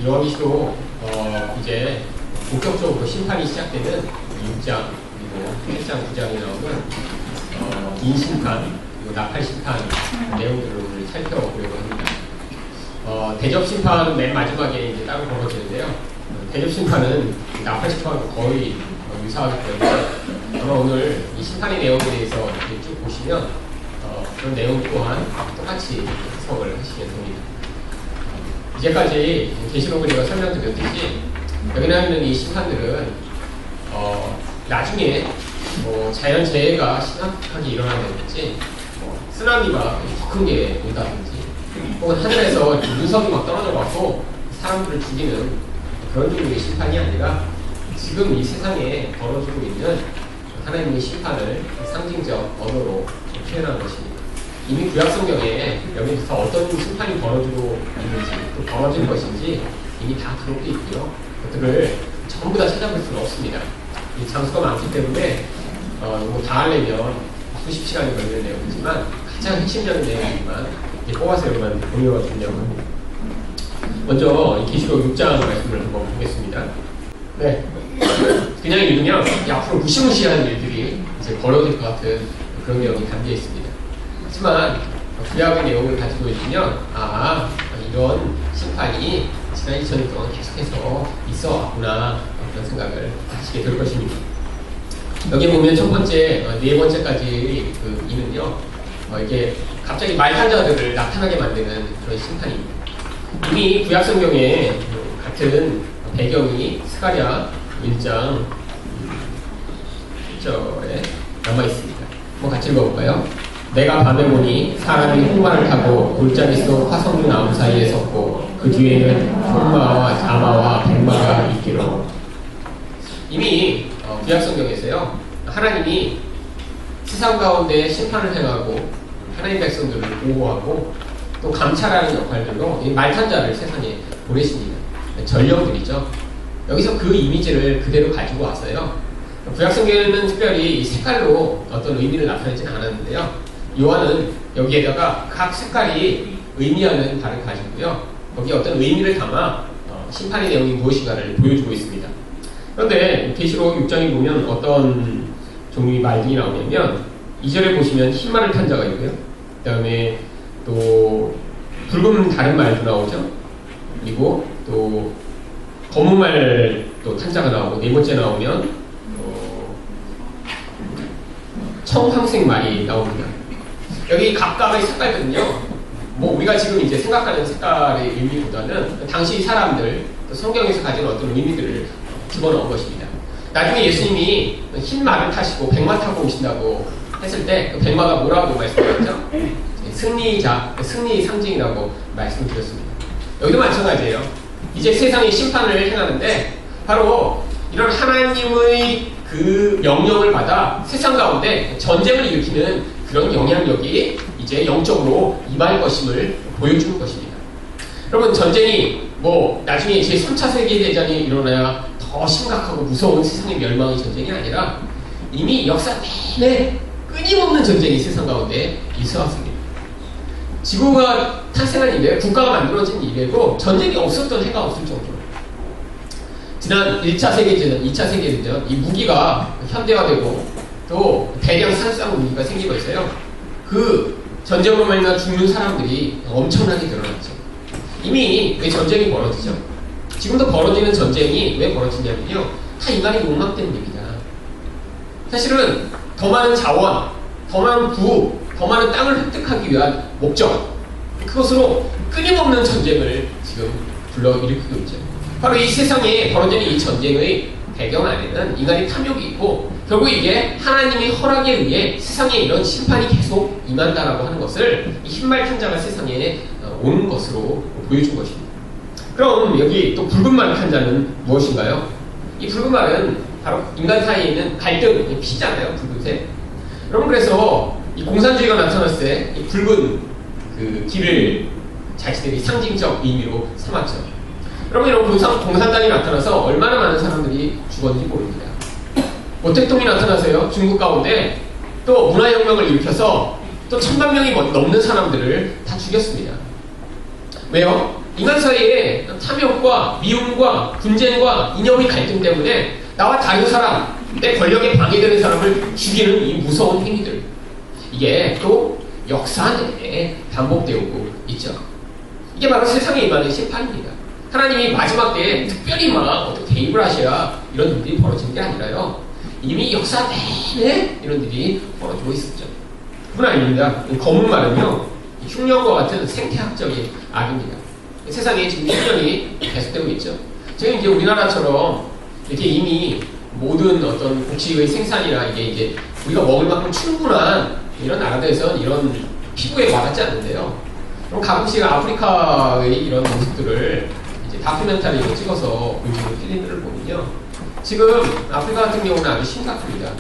여기서 이제 본격적으로 심판이 시작되는 6장 그리고 1장, 9장이 나오는 인심판 그리고 나팔심판 내용들을 오늘 살펴보려고 합니다. 대접심판은 맨 마지막에 이제 따로 벌어지는데요. 대접심판은 나팔심판과 거의 유사하기 때문에 아마 오늘 이 심판의 내용에 대해서 이렇게 쭉 보시면 그런 내용 또한 똑같이 해석을 하시면 됩니다. 이제까지 계시록을 제가 설명드렸듯이 여기 나와 있는 이 심판들은 나중에 자연재해가 심각하게 일어난다든지 쓰나미가 더 큰 게 온다든지 혹은 하늘에서 눈석이 막 떨어져 갖고 사람들을 죽이는 그런 종류의 심판이 아니라 지금 이 세상에 벌어지고 있는 하나님의 심판을 상징적 언어로 표현한 것입니다. 이미 구약성경에 여기서 어떤 심판이 벌어지고 있는지 또 벌어질 것인지 이미 다 기록되어 있고요. 그것들을 전부 다 찾아볼 수는 없습니다. 이 장수가 많기 때문에 다 하려면 수십 시간이 걸리는 내용이지만 가장 핵심적인 내용이지만 뽑아서 여러분 공유가 주려고 합니다. 먼저 이 계시록 6장 말씀을 한번 보겠습니다. 네, 그냥 읽으면 앞으로 무시무시한 일들이 이제 벌어질 것 같은 그런 내용이 담겨 있습니다. 하지만 구약의 내용을 가지고 있으면 이런 심판이 지난 2000년 동안 계속해서 있어 왔구나 그런 생각을 하시게 될 것입니다. 여기 보면 첫 번째, 네 번째까지 그 이는요, 이게 갑자기 말탄자들을 나타나게 만드는 그런 심판입니다. 이미 구약성경에 같은 배경이 스가랴 1장 1절에 남아있습니다. 한번 같이 읽어볼까요? 내가 밤에 보니 사람이 홍마를 타고 돌자리 속 화석류 나무 사이에 섰고 그 뒤에는 홍마와 자마와 백마가 있기로. 이미 구약성경에서요 하나님이 세상 가운데 심판을 행하고 하나님 백성들을 보호하고 또 감찰하는 역할들로 이 말탄자를 세상에 보내십니다. 전령들이죠. 여기서 그 이미지를 그대로 가지고 왔어요. 구약성경에는 특별히 이 색깔로 어떤 의미를 나타내지는 않았는데요. 요한은 여기에다가 각 색깔이 의미하는 바를 가지고요. 거기에 어떤 의미를 담아 심판의 내용이 무엇인가를 보여주고 있습니다. 그런데 계시록 6장에 보면 어떤 종류의 말들이 나오냐면 2절에 보시면 흰말을 탄 자가 있고요. 그 다음에 또 붉은 다른 말도 나오죠. 그리고 또 검은 말도 탄 자가 나오고 네 번째 나오면 청황색 말이 나옵니다. 여기 각각의 색깔들은요, 우리가 지금 이제 생각하는 색깔의 의미보다는 당시 사람들, 성경에서 가진 어떤 의미들을 집어넣은 것입니다. 나중에 예수님이 흰 말을 타시고 백마 타고 오신다고 했을 때 그 백마가 뭐라고 말씀드렸죠? 승리자, 승리의 상징이라고 말씀드렸습니다. 여기도 마찬가지예요. 이제 세상에 심판을 행하는데 바로 이런 하나님의 그 명령을 받아 세상 가운데 전쟁을 일으키는 그런 영향력이 이제 영적으로 임할 것임을 보여주는 것입니다. 여러분, 전쟁이 나중에 제 3차 세계대전이 일어나야 더 심각하고 무서운 세상의 멸망의 전쟁이 아니라 이미 역사 내내 끊임없는 전쟁이 세상 가운데 있어 왔습니다. 지구가 탄생한 이래, 국가가 만들어진 이래도 전쟁이 없었던 해가 없을 정도로 지난 1차 세계대전, 2차 세계대전 이 무기가 현대화되고 또 대량 산수상 무기가 생기고 있어요. 그 전쟁으로 말미암아 죽는 사람들이 엄청나게 늘어났죠. 이미 왜 전쟁이 벌어지죠? 지금도 벌어지는 전쟁이 왜 벌어지냐면요, 다 인간의 욕망 때문입니다. 사실은 더 많은 자원, 더 많은 부호, 더 많은 땅을 획득하기 위한 목적, 그것으로 끊임없는 전쟁을 지금 불러일으키고 있죠. 바로 이 세상에 벌어지는 이 전쟁의 배경 안에는 인간의 탐욕이 있고 결국 이게 하나님의 허락에 의해 세상에 이런 심판이 계속 임한다라고 하는 것을 이 흰말 탄 자가 세상에 오는 것으로 보여준 것입니다. 그럼 여기 또 붉은 말 탄 자는 무엇인가요? 이 붉은 말은 바로 인간 사이에 있는 갈등, 피잖아요. 붉은색. 여러분, 그래서 이 공산주의가 나타났을 때 이 붉은 그 길을 자신들이 상징적 의미로 삼았죠. 여러분, 이런 공산당이 나타나서 얼마나 많은 사람들이 죽었는지 모릅니다. 모택동이 나타나서요, 중국 가운데 또 문화혁명을 일으켜서 또 1000만 명이 넘는 사람들을 다 죽였습니다. 왜요? 인간 사이에 탐욕과 미움과 분쟁과 이념의 갈등 때문에 나와 다른 사람, 내 권력에 방해되는 사람을 죽이는 이 무서운 행위들, 이게 또 역사 내에 반복되고 있죠. 이게 바로 세상에 임하는 심판입니다. 하나님이 마지막 때에 특별히 막 어떻게 개입을 하셔야 이런 일들이 벌어지는 게 아니라요, 이미 역사 내내 이런 일이 벌어지고 있었죠. 그뿐 아닙니다. 검은 말은요, 흉년과 같은 생태학적인 악입니다. 세상에 지금 흉년이 계속되고 있죠. 지금 이제 우리나라처럼 이렇게 이미 모든 어떤 곡식의 생산이나 이게 이제 우리가 먹을 만큼 충분한 이런 나라들에서는 이런 피부에 와닿지 않는데요. 그럼 가끔씩 아프리카의 이런 모습들을 이제 다큐멘터리로 찍어서 보여주는 필름들을 보면요, 지금 아프리카 같은 경우는 아주 심각합니다.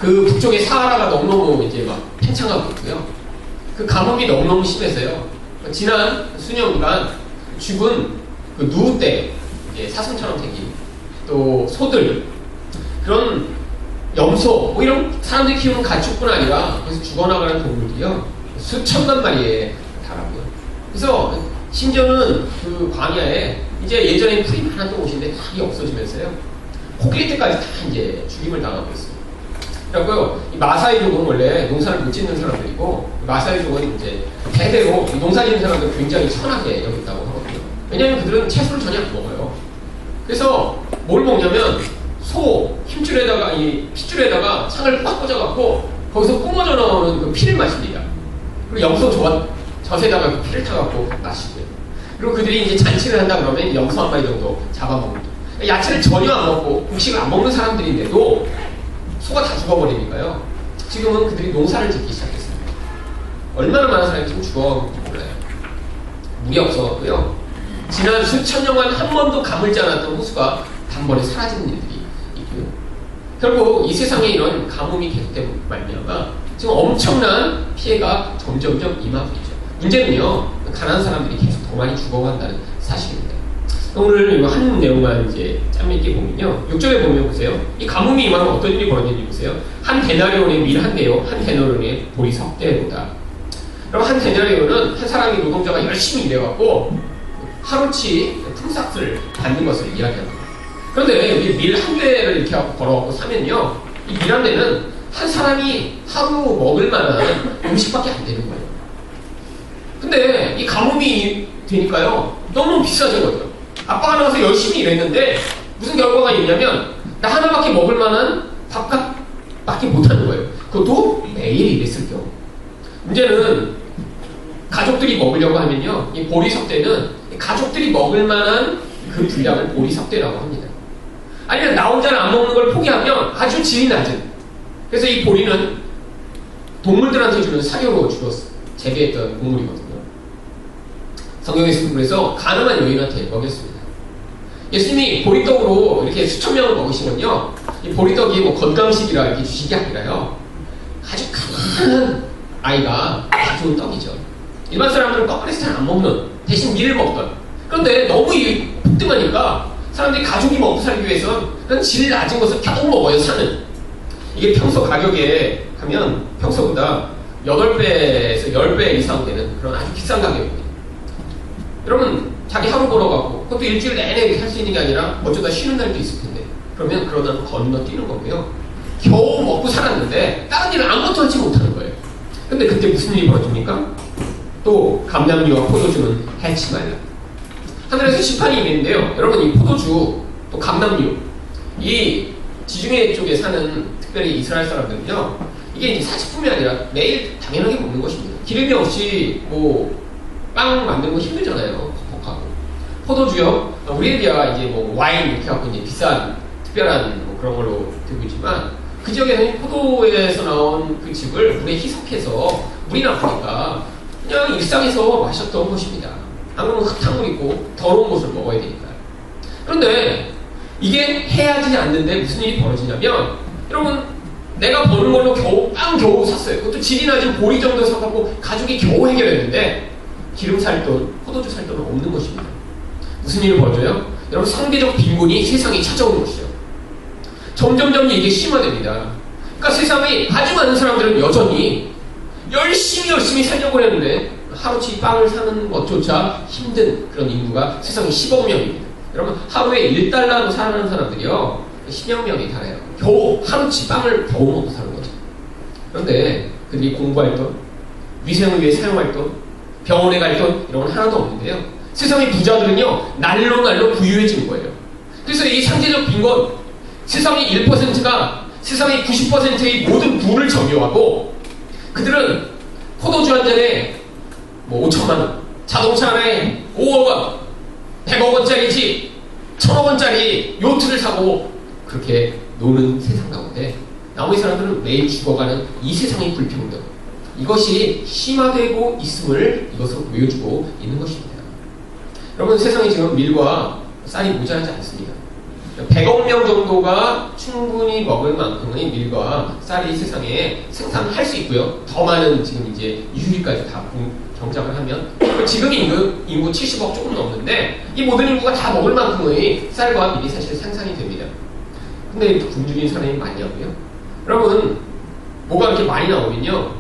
그 북쪽의 사하라가 너무너무 이제 막 팽창하고 있고요. 그 가뭄이 너무너무 심해서요, 지난 수년간 죽은 그 누우떼, 사슴처럼 생긴 또 소들, 그런 염소, 뭐 이런 사람들이 키우는 가축뿐 아니라 그래서 죽어나가는 동물들이요, 수천만 마리에 달하고요. 그래서 심지어는 그 광야에 이제 예전에 풀이 많았던 곳인데 다 없어지면서요, 코끼리 때까지 다 이제 죽임을 당하고 있어요. 그래고요, 이 마사이족은 원래 농사를 못 짓는 사람들이고, 마사이족은 이제 대대로 농사 짓는 사람들 굉장히 천하게 여겼다고 하거든요. 왜냐하면 그들은 채소를 전혀 안 먹어요. 그래서 뭘 먹냐면 소 힘줄에다가 이 핏줄에다가 창을 꽉 꽂아갖고 거기서 뿜어져 나오는 그 피를 마십니다. 그리고 염소 젖에다가 그 피를 타갖고 마시고요. 그리고 그들이 이제 잔치를 한다 그러면 염소 한 마리 정도 잡아먹는. 야채를 전혀 안 먹고 곡식을 안 먹는 사람들인데도 소가 다 죽어버리니까요, 지금은 그들이 농사를 짓기 시작했습니다. 얼마나 많은 사람이 지금 죽어가는지 몰라요. 물이 없어갖고요, 지난 수천 년간 한 번도 가물지 않았던 호수가 단번에 사라지는 일들이 있고요. 결국 이 세상에 이런 가뭄이 계속된 말미암아 지금 엄청난 피해가 점점점 임하고 있죠. 문제는요, 가난한 사람들이 계속 더 많이 죽어간다는 사실입니다. 오늘 한 내용만 이제 짬있게 보면요, 6절에 보면 보세요. 이 가뭄이 임하면 어떤 일이 벌어지는지 보세요. 한 데나리온의 밀 한 대요, 한 데나리온의 보리 석 대로다. 그럼 한 데나리온은 한 사람이 노동자가 열심히 일해갖고 하루치 품삯을 받는 것을 이야기합니다. 그런데 여기 밀 한 대를 이렇게 걸어갖고 사면요, 이 밀 한 대는 한 사람이 하루 먹을 만한 음식밖에 안 되는 거예요. 근데 이 가뭄이 되니까요, 너무 비싸져거든요. 아빠가 나와서 열심히 일했는데 무슨 결과가 있냐면 나 하나밖에 먹을 만한 밥값밖에 못하는 거예요. 그것도 매일 일했을 경우. 문제는 가족들이 먹으려고 하면요, 이 보리석대는 가족들이 먹을 만한 그 분량을 보리석대라고 합니다. 아니면 나 혼자는 안 먹는 걸 포기하면 아주 질이 낮은, 그래서 이 보리는 동물들한테 주는 사료로 주로 재배했던 곡물이거든요. 성경에서 그래서 가난한 여인한테 먹였습니다. 예수님이 보리떡으로 이렇게 수천 명을 먹으시면요, 이 보리떡이 뭐 건강식이라 이렇게 주식이 아니라요, 아주 가난한 아이가 다 좋은 떡이죠. 일반 사람들은 떡그레스 잘 안 먹는, 대신 밀을 먹던. 그런데 너무 폭등하니까 사람들이 가족이 먹고 살기 위해서는 질 낮은 것을 겨우 먹어요, 사는. 이게 평소 가격에 하면 평소보다 8배에서 10배 이상 되는 그런 아주 비싼 가격입니다. 여러분, 자기 하루 벌어갖고, 그것도 일주일 내내 살 수 있는 게 아니라 어쩌다 쉬는 날도 있을 텐데, 그러면 그러다 건너뛰는 거고요. 겨우 먹고 살았는데 다른 일을 아무것도 하지 못하는 거예요. 근데 그때 무슨 일이 벌어집니까? 또 감람류와 포도주는 해치 말라. 하늘에서 심판이 있는데요, 여러분, 이 포도주 또 감람류, 이 지중해 쪽에 사는 특별히 이스라엘 사람들은요, 이게 이제 사치품이 아니라 매일 당연하게 먹는 것입니다. 기름이 없이 뭐 빵 만드는 거 힘들잖아요. 퍽퍽하고. 포도주요, 우리에비아 이제 뭐 와인 이렇게 갖고 이제 비싼 특별한 뭐 그런 걸로 들고 있지만, 그 지역에서는 포도에서 나온 그 즙을 물에 희석해서 물이 나쁘니까 그냥 일상에서 마셨던 것입니다. 안 그러면 흙탕물 있고 더러운 것을 먹어야 되니까요. 그런데 이게 해야지 않는데 무슨 일이 벌어지냐면, 여러분, 내가 버는 걸로 겨우 샀어요. 그것도 질이 낮은 보리 정도 사갖고 가족이 겨우 해결했는데 기름 살 돈, 포도주 살 돈은 없는 것입니다. 무슨 일이 벌어져요? 여러분, 상대적 빈곤이 세상에 찾아오는 것이죠. 점점점 이게 심화됩니다. 그러니까 세상에 아주 많은 사람들은 여전히 열심히 살려고 했는데 하루치 빵을 사는 것조차 힘든 그런 인구가 세상에 10억 명입니다. 여러분, 하루에 1달러로 살아가는 사람들이요, 10여 명이 달해요. 겨우 하루치 빵을 겨우 먹고 사는 거죠. 그런데 그들이 공부할 돈, 위생을 위해 사용할 돈, 병원에 갈 돈, 이런 건 하나도 없는데요. 세상의 부자들은요, 날로 부유해지는 거예요. 그래서 이 상대적 빈곤, 세상의 1%가 세상의 90%의 모든 부를 점유하고, 그들은 포도주 한 잔에 뭐 5천만 원, 자동차 하나에 5억 원, 100억 원짜리 집, 1000억 원짜리 요트를 사고 그렇게 노는 세상 가운데 나머지 사람들은 매일 죽어가는 이 세상의 불평등, 이것이 심화되고 있음을 이것으로 보여주고 있는 것입니다. 여러분, 세상에 지금 밀과 쌀이 모자라지 않습니다. 100억 명 정도가 충분히 먹을 만큼의 밀과 쌀이 세상에 생산할 수 있고요. 더 많은 지금 이제 유리까지 다 경작을 하면 지금 인구 70억 조금 넘는데 이 모든 인구가 다 먹을 만큼의 쌀과 밀이 사실 생산이 됩니다. 근데 굶주린 사람이 많냐고요? 여러분, 뭐가 이렇게 많이 나오면요,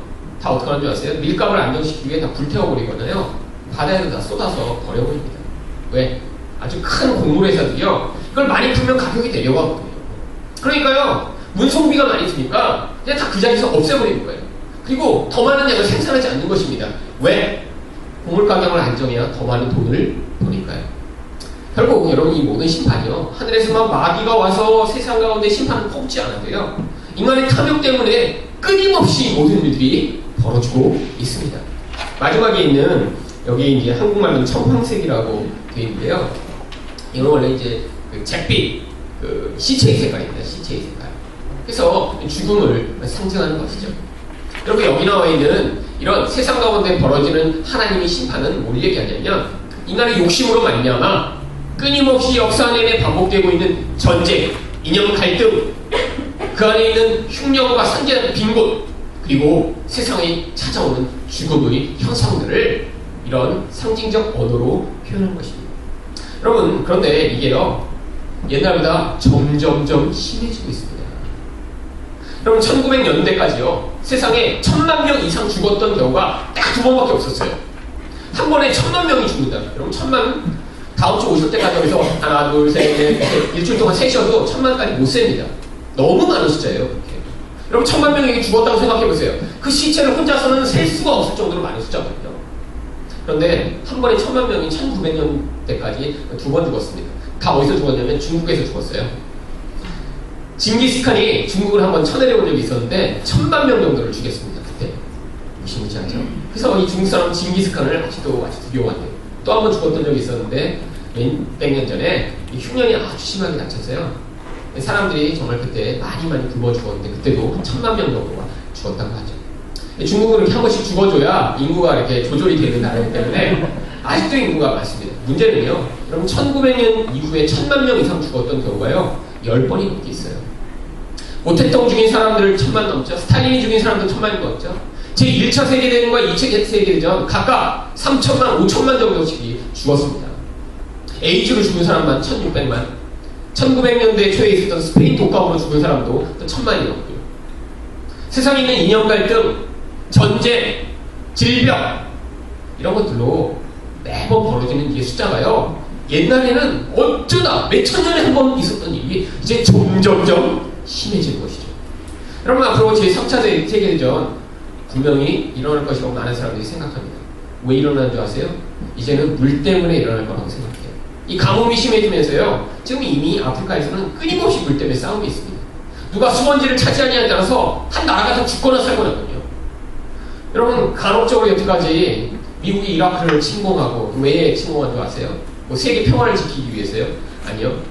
다 어떻게 하는 줄 아세요? 밀값을 안정시키기 위해 다 불태워버리거나요, 바다에도 다 쏟아서 버려버립니다. 왜? 아주 큰 곡물회사들이요, 이걸 많이 풀면 가격이 내려가거든요. 그러니까요, 운송비가 많이 드니까 그냥 다 그 자리에서 없애버리는 거예요. 그리고 더 많은 양을 생산하지 않는 것입니다. 왜? 곡물 가격을 안정해야 더 많은 돈을 버니까요. 결국 여러분, 이 모든 심판이요, 하늘에서만 마귀가 와서 세상 가운데 심판을 퍼붓지 않아도요, 인간의 탐욕 때문에 끊임없이 모든 일들이 벌어지고 있습니다. 마지막에 있는, 여기 이제 한국말로는 청황색이라고 되어 있는데요, 이건 원래 이제 그 잿빛, 그 시체의 색깔입니다. 시체의 색깔. 그래서 죽음을 상징하는 것이죠. 여러분, 여기 나와 있는 이런 세상 가운데 벌어지는 하나님의 심판은 뭘 얘기하냐면, 인간의 욕심으로 말미암아 끊임없이 역사 내내 반복되고 있는 전쟁, 이념 갈등, 그 안에 있는 흉년과 상대하는 빈곤, 그리고 세상에 찾아오는 죽음의 현상들을 이런 상징적 언어로 표현한 것입니다. 여러분, 그런데 이게요, 옛날보다 점점점 심해지고 있습니다. 여러분, 1900년대까지요, 세상에 1000만 명 이상 죽었던 경우가 딱 2번밖에 없었어요. 한 번에 1000만 명이 죽는다. 여러분, 1000만, 다음 주 오실 때까지 여기서 하나, 둘, 셋, 넷, 일주일 동안 세셔도 1000만까지 못 셉니다. 너무 많은 숫자예요, 그렇게. 여러분, 1000만 명이 죽었다고 생각해보세요. 그 시체를 혼자서는 셀 수가 없을 정도로 많은 숫자거든요. 그런데 한 번에 1000만 명이 1900년대까지 2번 죽었습니다. 다 어디서 죽었냐면 중국에서 죽었어요. 징기스칸이 중국을 한번 쳐내려온 적이 있었는데 1000만 명 정도를 죽였습니다. 그때. 무시무시 하죠. 그래서 이 중국 사람 징기스칸을 아직도 두려워한대요. 또 한 번 죽었던 적이 있었는데 몇 년 전에 이 흉년이 아주 심하게 다쳤어요. 사람들이 정말 그때 많이 굶어 죽었는데 그때도 한 1000만 명 정도가 죽었다고 하죠. 중국은 이렇게 한 번씩 죽어줘야 인구가 이렇게 조절이 되는 나라이기 때문에 아직도 인구가 많습니다. 문제는요, 여러분, 1900년 이후에 1000만 명 이상 죽었던 경우가요, 10번이 넘게 있어요. 모택동 죽인 사람들 1000만 넘죠. 스탈린이 죽인 사람들 1000만이 넘죠. 제1차 세계대전과 2차 세계대전 각각 3000만, 5000만 정도씩 죽었습니다. 에이즈로 죽은 사람만 1600만, 1900년대 초에 있었던 스페인 독감으로 죽은 사람도 또 1000만이 넘고요. 세상에 있는 이념 갈등, 전쟁, 질병, 이런 것들로 매번 벌어지는 이 숫자가요, 옛날에는 어쩌다 몇천 년에 한 번 있었던 일이 이제 점점점 심해지는 것이죠. 여러분, 앞으로 제3차 세계대전 분명히 일어날 것이라고 많은 사람들이 생각합니다. 왜 일어나는 줄 아세요? 이제는 물 때문에 일어날 거라고 생각해요. 이 가뭄이 심해지면서요, 지금 이미 아프리카에서는 끊임없이 물 때문에 싸움이 있습니다. 누가 수원지를 차지하냐에 따라서 한 나라가 다 죽거나 살거나거든요. 여러분, 간혹적으로 여태까지 미국이 이라크를 침공하고, 왜 침공한 줄 아세요? 뭐 세계 평화를 지키기 위해서요? 아니요.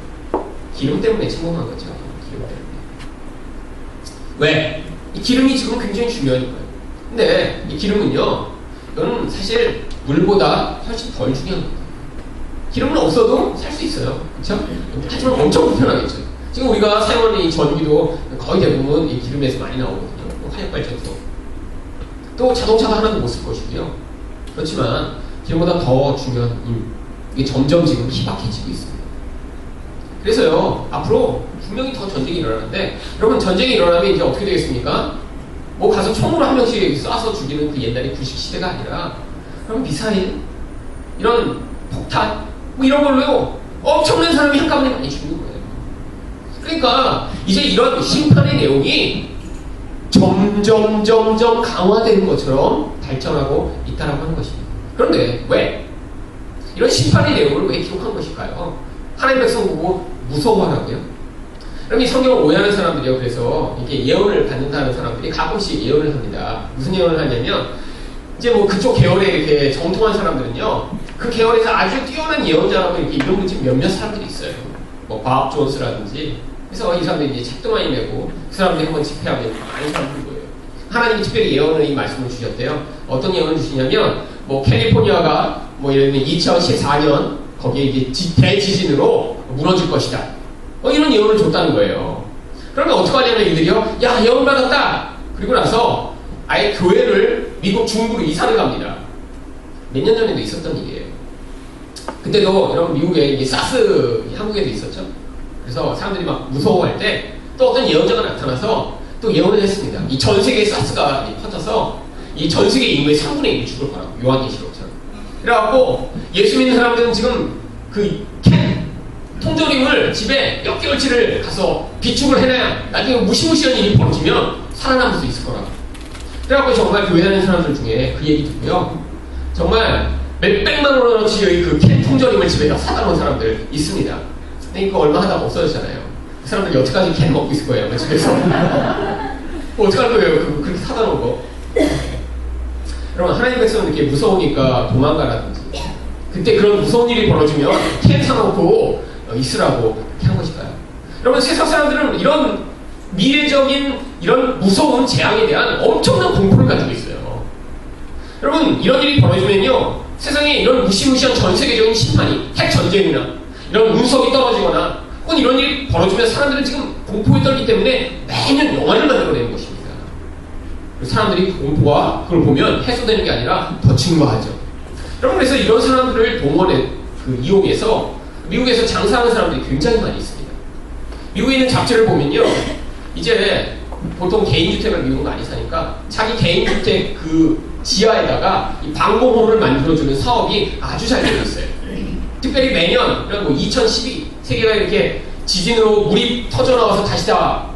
기름 때문에 침공한 거죠. 기름 때문에. 왜? 이 기름이 지금 굉장히 중요하니까요. 근데 이 기름은요, 이건 사실 물보다 훨씬 덜 중요한 겁니다. 기름은 없어도 살 수 있어요. 그렇죠? 하지만 엄청 불편하겠죠. 지금 우리가 사용하는 이 전기도 거의 대부분 이 기름에서 많이 나오거든요. 화력발전소. 또 자동차가 하나도 못 쓸 것이고요. 그렇지만 기름보다 더 중요한 물, 이게 점점 지금 희박해지고 있습니다. 그래서요, 앞으로 분명히 더 전쟁이 일어나는데, 여러분, 전쟁이 일어나면 이제 어떻게 되겠습니까? 뭐 가서 총으로 한 명씩 쏴서 죽이는 그 옛날의 구식 시대가 아니라 그럼 미사일, 이런 폭탄, 뭐 이런 걸로요 엄청난 사람이 한꺼번에 많이 죽는 거예요. 그러니까 이제 이런 심판의 내용이 점점 강화되는 것처럼 발전하고 있다라고 하는 것입니다. 그런데 왜? 이런 심판의 내용을 왜 기록한 것일까요? 하나님의 백성 보고 무서워하라고요? 그럼 이 성경을 오해하는 사람들이요, 그래서 이렇게 예언을 받는다는 사람들이 가끔씩 예언을 합니다. 무슨 예언을 하냐면, 이제 뭐 그쪽 계열에 이렇게 정통한 사람들은요, 그 계열에서 아주 뛰어난 예언자라고 이렇게 이름 붙인 몇몇 사람들이 있어요. 뭐 밥 존스라든지. 그래서 이 사람들이 이제 책도 많이 내고, 그 사람들이 한번 집회하면 많은 사람들이 모여요. 하나님이 특별히 예언을 이 말씀을 주셨대요. 어떤 예언을 주시냐면, 뭐 캘리포니아가 뭐 예를 들면 2014년 거기에 이게 대지진으로 무너질 것이다. 이런 예언을 줬다는 거예요. 그러면 어떡하냐면 이들이요, 야, 예언 받았다! 그리고 나서 아예 교회를 미국 중부로 이사를 갑니다. 몇 년 전에도 있었던 일이에요. 그때도 여러분 미국에 이게 사스 한국에도 있었죠. 그래서 사람들이 막 무서워할 때 또 어떤 예언자가 나타나서 또 예언을 했습니다. 이 전 세계에 사스가 퍼져서 이 전 세계 인구의 3분의 1이 죽을 거라고. 요한계시록처럼. 그래갖고 예수 믿는 사람들은 지금 그 캔 통조림을 집에 몇 개월치를 가서 비축을 해놔야 나중에 무시무시한 일이 벌어지면 살아남을 수 있을 거라고. 그래갖고 정말 교회 다니는 사람들 중에 그 얘기 듣고요, 정말 몇백만 원어치의 그 캔 통조림을 집에다 사다 놓은 사람들 있습니다. 근데 이거 얼마 하다가 없어졌잖아요. 그 사람들이 여태까지 캔 먹고 있을 거예요, 집에서. 어떡할 거예요, 그렇게 사다 놓은 거. 여러분, 하나님 백성은 이렇게 무서우니까 도망가라든지, 그때 그런 무서운 일이 벌어지면 캔 사놓고 있으라고 이렇게 한 것일까요? 여러분, 세상 사람들은 이런 미래적인 이런 무서운 재앙에 대한 엄청난 공포를 가지고 있어요. 여러분, 이런 일이 벌어지면요, 세상에 이런 무시무시한 전 세계적인 심판이, 핵 전쟁이나 이런 운석이 떨어지거나 혹은 이런 일이 벌어지면 사람들은 지금 공포에 떨기 때문에 매년 영화를 만들어내는 것입니다. 사람들이 공포와 그걸 보면 해소되는 게 아니라 더 증가하죠. 여러분, 그래서 이런 사람들을 동원해 이용해서 미국에서 장사하는 사람들이 굉장히 많이 있습니다. 미국에 있는 잡지를 보면요, 이제 보통 개인주택을 미국 많이 사니까 자기 개인주택 그 지하에다가 이 방공호를 만들어주는 사업이 아주 잘 되고 있어요. 특별히 매년 뭐 2012 세계가 이렇게 지진으로 물이 터져나와서 다시 다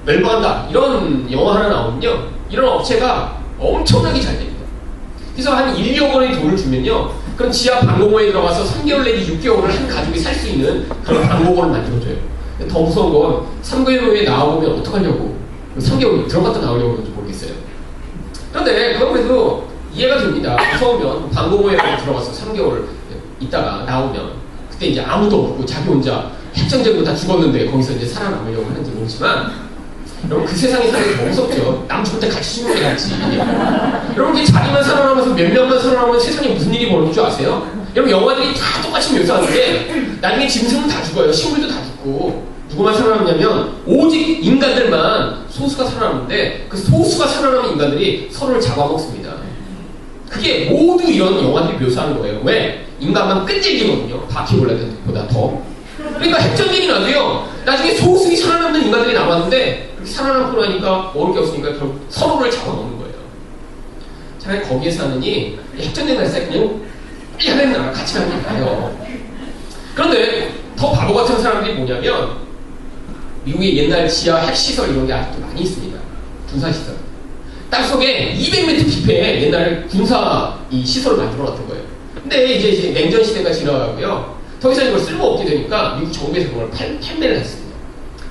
멸망한다, 이런 영화 하나 나오면요, 이런 업체가 엄청나게 잘 됩니다. 그래서 한 1억 원의 돈을 주면요, 그럼 지하 방공호에 들어가서 3개월 내지 6개월을 한 가족이 살 수 있는 그런 방공호를 만들어줘요. 더 무서운 건 3개월 후에 나와보면 어떡하려고, 3개월 들어갔다 나오려고 그런지 모르겠어요. 그런데 그건 그래도 이해가 됩니다. 무서우면 방공호에 들어가서 3개월 있다가 나오면 그때 이제 아무도 없고 자기 혼자 핵전쟁도 다 죽었는데 거기서 이제 살아남으려고 하는지 모르지만, 여러분, 그 세상이 사는 게 더 무섭죠. 남 죽을 때 같이 죽는 게 낫지. 여러분, 자기만 살아남아서 몇 명만 살아남으면 세상에 무슨 일이 벌어질 줄 아세요? 여러분, 영화들이 다 똑같이 묘사하는데 나중에 짐승은 다 죽어요. 식물도 다 죽고. 누구만 살아남냐면 오직 인간들만 소수가 살아남는데, 그 소수가 살아남은 인간들이 서로를 잡아먹습니다. 그게 모두 이런 영화들이 묘사하는 거예요. 왜? 인간만 끈질기거든요. 바퀴벌레보다 더. 그러니까 핵전쟁이 나도요, 나중에 소수이 살아남는 인간들이 남았는데 그렇게 살아남고 나니까 먹을 게 없으니까 결국 서로를 잡아먹는 거예요. 차라리 거기에 사느니 핵전쟁 날 때 그냥 빨리 하는 나라 같이 가는 게 나아요. 그런데 더 바보 같은 사람들이 뭐냐면, 미국의 옛날 지하 핵시설 이런 게 아직도 많이 있습니다. 군사시설. 땅속에 200m 깊이에 옛날에 군사 이 시설을 만들어 놨던 거예요. 근데 이제 냉전 시대가 지나가고요, 더 이상 이걸 쓸모없게 되니까 미국 정부에서 그걸 판매를 했습니다.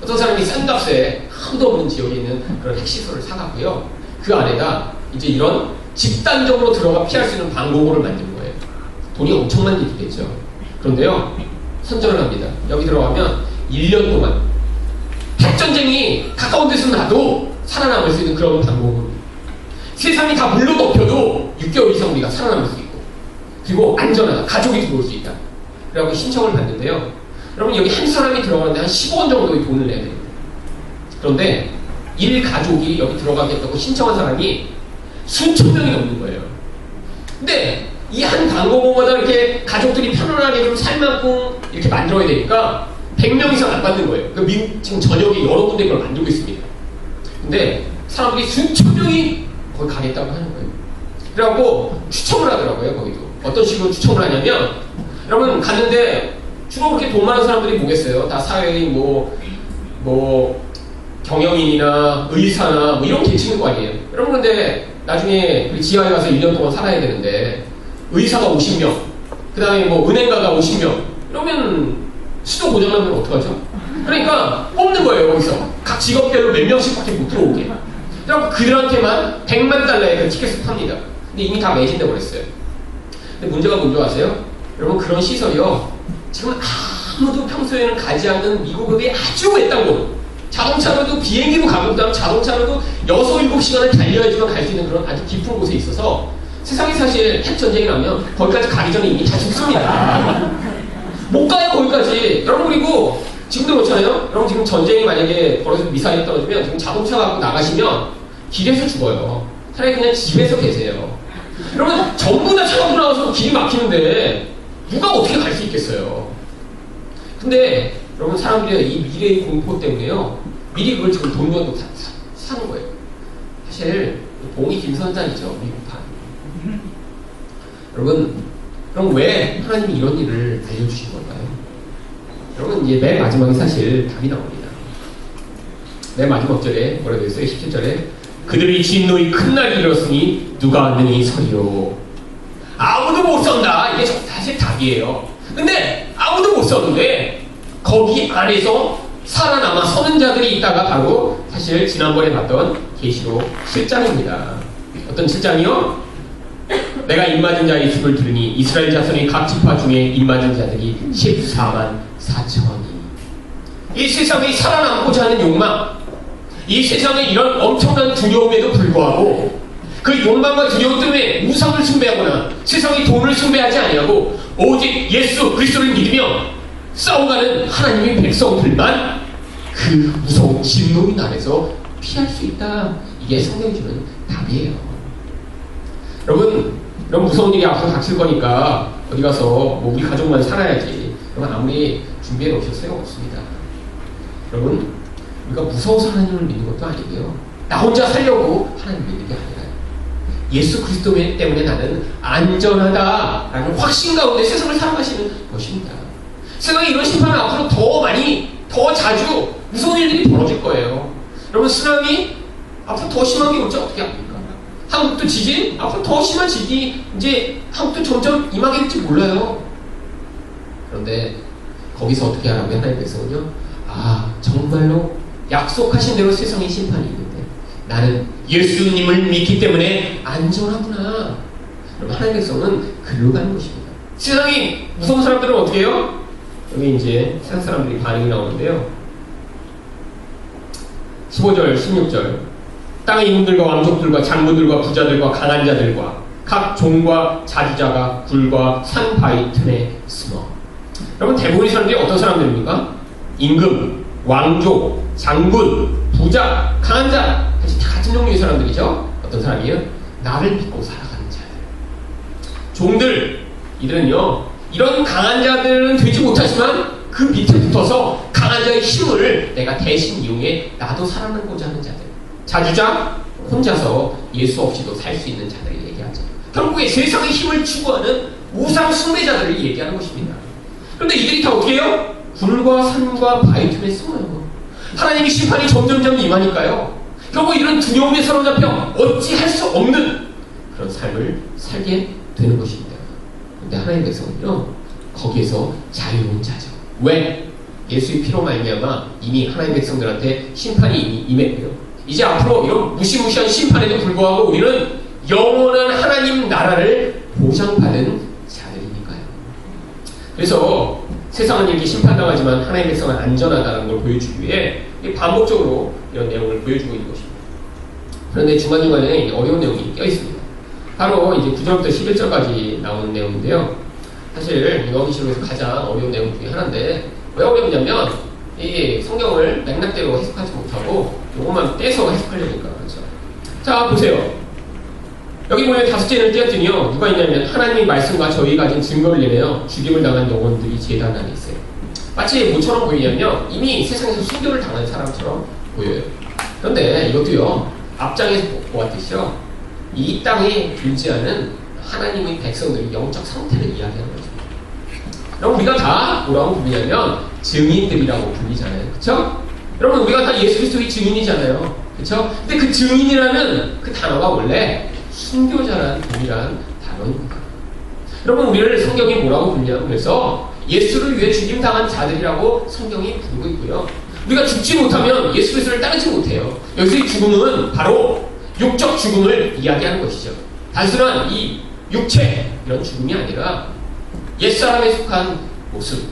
어떤 사람이 싼 값에 아무도 없는 지역에 있는 그런 핵시설을 사갔고요, 그 안에다 이제 이런 집단적으로 들어가 피할 수 있는 방공호를 만든 거예요. 돈이 엄청 많이 들겠죠. 그런데요, 선전을 합니다. 여기 들어가면 1년 동안 핵전쟁이 가까운 데서 나도 살아남을 수 있는 그런 방공호, 세상이 다 물로 덮여도 6개월 이상 우리가 살아남을 수 있고, 그리고 안전하다, 가족이 들어올 수 있다. 그래갖고 신청을 받는데요, 여러분, 여기 한 사람이 들어가는데 한 15원 정도의 돈을 내야 됩니다. 그런데 1가족이 여기 들어가겠다고 신청한 사람이 수천 명이 넘는 거예요. 근데 이 한 방공호마다 이렇게 가족들이 편안하게 좀 살만큼 이렇게 만들어야 되니까 100명 이상 안 받는 거예요. 그러니까 미국 지금 전역에 여러 군데 그걸 만들고 있습니다. 근데 사람들이 수천 명이 거기 가겠다고 하는 거예요. 그래갖고 추첨을 하더라고요. 거기도 어떤 식으로 추첨을 하냐면 여러분 갔는데 주로 그렇게 돈 많은 사람들이 뭐겠어요? 다 사회인 뭐 경영인이나 의사나 뭐 이런 계층인 거 아니에요? 여러분 근데 나중에 우리 지하에 가서 1년 동안 살아야 되는데 의사가 50명, 그 다음에 뭐 은행가가 50명 이러면 수도 고장나면 어떡하죠? 그러니까 뽑는 거예요. 거기서 각 직업별로 몇 명씩밖에 못 들어오게. 그래서 그들한테만 100만 달러의 그 티켓을 팝니다. 근데 이미 다 매진돼 버렸어요. 근데 문제가 뭔지 아세요? 여러분 그런 시설이요 지금 아무도 평소에는 가지 않는 미국의 아주 외딴 자동차로도 비행기로 가고 그다음 자동차로도 6-7시간을 달려야지만 갈 수 있는 그런 아주 깊은 곳에 있어서 세상에 사실 핵전쟁이 나면 거기까지 가기 전에 이미 다 죽습니다. 못 가요 거기까지. 여러분 그리고 지금도 그렇잖아요. 여러분 지금 전쟁이 만약에 벌어져서 미사일이 떨어지면 지금 자동차 갖고 나가시면 길에서 죽어요. 차라리 그냥 집에서 계세요. 여러분 전부 다 차가 나와서 길이 막히는데 누가 어떻게 갈 수 있겠어요. 근데 여러분 사람들이 이 미래의 공포 때문에요 미리 그걸 지금 돈 주고 사는 거예요. 사실 봉이 김선장이죠. 미국판. 여러분 그럼 왜 하나님이 이런 일을 알려주신 걸까요? 여러분 이제 맨 마지막에 사실 답이 나옵니다. 맨 마지막 절에 뭐라고 했어요? 17절에 그들이 진노의 큰 날이 이뤘으니 누가 능히 서리요. 아무도 못 선다. 이게 사실 답이에요. 근데 아무도 못 서는데 거기 안에서 살아남아 서는 자들이 있다가 바로 사실 지난번에 봤던 계시록 7장입니다. 어떤 7장이요? 내가 입맞은 자의 숲을 들으니 이스라엘 자손의 각 지파 중에 입맞은 자들이 14만 4천이. 이 세상에 살아남고자 하는 욕망, 이 세상의 이런 엄청난 두려움에도 불구하고 그 욕망과 두려움 때문에 우상을 숭배하거나 세상의 돈을 숭배하지 아니하고 오직 예수 그리스도를 믿으며 싸워가는 하나님의 백성들만 그 무서운 진노의 날에서 피할 수 있다. 이게 성경이 주는 답이에요. 여러분 무서운 일이 앞으로 닥칠 거니까 어디 가서 뭐 우리 가족만 살아야지. 여러분 아무리 준비해 놓으셔도 소용없습니다. 여러분 우리가 무서워서 하나님을 믿는 것도 아니고요. 나 혼자 살려고 하나님 믿는 게 아니라 예수 그리스도 때문에 나는 안전하다라는 확신 가운데 세상을 살아가시는 것입니다. 세상에 이런 심판은 앞으로 더 많이, 더 자주 무서운 일들이 벌어질 거예요. 여러분 쓰나미 앞으로 더 심한 게 올지 어떻게 합니까? 한국도 지진 앞으로 더 심한 지진이 이제 한국도 점점 임하게 될지 몰라요. 그런데 거기서 어떻게 하라고요? 하나님 백성은요. 아 정말로 약속하신 대로 세상에 심판이 있는데 나는 예수님을 믿기 때문에 안전하구나. 여러분 하나님 백성은 글로 가는 것입니다. 세상이 무서운 사람들은 어떻게 해요? 여기 이제 세상 사람들이 반응이 나오는데요. 15절, 16절 땅의 임금들과 왕족들과 장군들과 부자들과 가난 자들과 각 종과 자주자가 굴과 산 바위 틈에 숨어. 여러분 대부분의 사람들이 어떤 사람들입니까? 임금, 왕족, 장군, 부자, 강한 자 같은 종류의 사람들이죠. 어떤 사람이에요? 나를 믿고 살아가는 자들. 종들, 이들은요 이런 강한 자들은 되지 못하지만 그 밑에 붙어서 강한 자의 힘을 내가 대신 이용해 나도 살아남고자 하는 자들. 자주자, 혼자서 예수 없이도 살 수 있는 자들을 얘기하죠. 결국에 세상의 힘을 추구하는 우상 숭배자들을 얘기하는 것입니다. 그런데 이들이 다 어떻게 해요? 굴과 산과 바위 틈에 숨어요. 하나님의 심판이 점점점 임하니까요. 결국 이런 두려움에 사로잡혀 어찌할 수 없는 그런 삶을 살게 되는 것입니다. 그런데 하나님의 백성은요 거기에서 자유로운 자죠. 왜? 예수의 피로 말미암아 이미 하나님의 백성들한테 심판이 이미 임했고요. 이제 앞으로 이런 무시무시한 심판에도 불구하고 우리는 영원한 하나님 나라를 보장받은 자들이니까요. 그래서 세상은 이렇게 심판당하지만 하나님의 백성은 안전하다는 걸 보여주기 위해 반복적으로 이런 내용을 보여주고 있는 것입니다. 그런데 중간중간에 어려운 내용이 껴있습니다. 바로 이제 9절부터 11절까지 나오는 내용인데요. 사실 요한계시록에서 가장 어려운 내용 중에 하나인데 왜 어렵냐면 이 성경을 맥락대로 해석하지 못하고 요것만 떼서 해석하려니까 그렇죠. 자 보세요. 여기 보면 5째를 떼었더니요 누가 있냐면 하나님의 말씀과 저희 가진 증거를 내며 죽임을 당한 영혼들이 제단 안에 있어요. 마치 뭐처럼 보이냐면요 이미 세상에서 순교를 당한 사람처럼 보여요. 그런데 이것도요 앞장에서 보았듯이요 이 땅에 존재하는 하나님의 백성들의 영적 상태를 이야기하는 거죠. 그럼 우리가 다 뭐라고 부르냐면 증인들이라고 불리잖아요. 그쵸? 여러분 우리가 다 예수 그리스도의 증인이잖아요. 그쵸? 근데 그 증인이라는 그 단어가 원래 순교자라는 동일한 단어입니다. 여러분 우리를 성경이 뭐라고 부르냐면 그래서 예수를 위해 죽임당한 자들이라고 성경이 부르고 있고요. 우리가 죽지 못하면 예수 그리스도를 따르지 못해요. 여기서의 죽음은 바로 육적 죽음을 이야기하는 것이죠. 단순한 이 육체 이런 죽음이 아니라 옛사람에 속한 모습,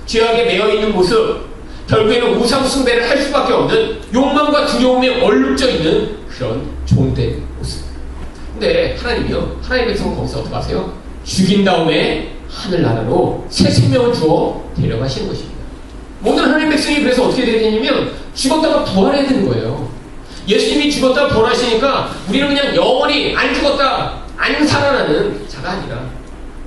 죄악에 매여있는 모습, 결국에는 우상 숭배를 할 수밖에 없는 욕망과 두려움에 얼룩져 있는 그런 종된 모습. 근데 하나님이요, 하나님의 백성은 거기서 어떻게 하세요? 죽인 다음에 하늘나라로 새 생명을 주어 데려가시는 것입니다. 모든 하나님의 백성이 그래서 어떻게 되냐면 죽었다가 부활해야 되는 거예요. 예수님이 죽었다가 부활하시니까 우리는 그냥 영원히 안 죽었다, 안 살아나는 자가 아니라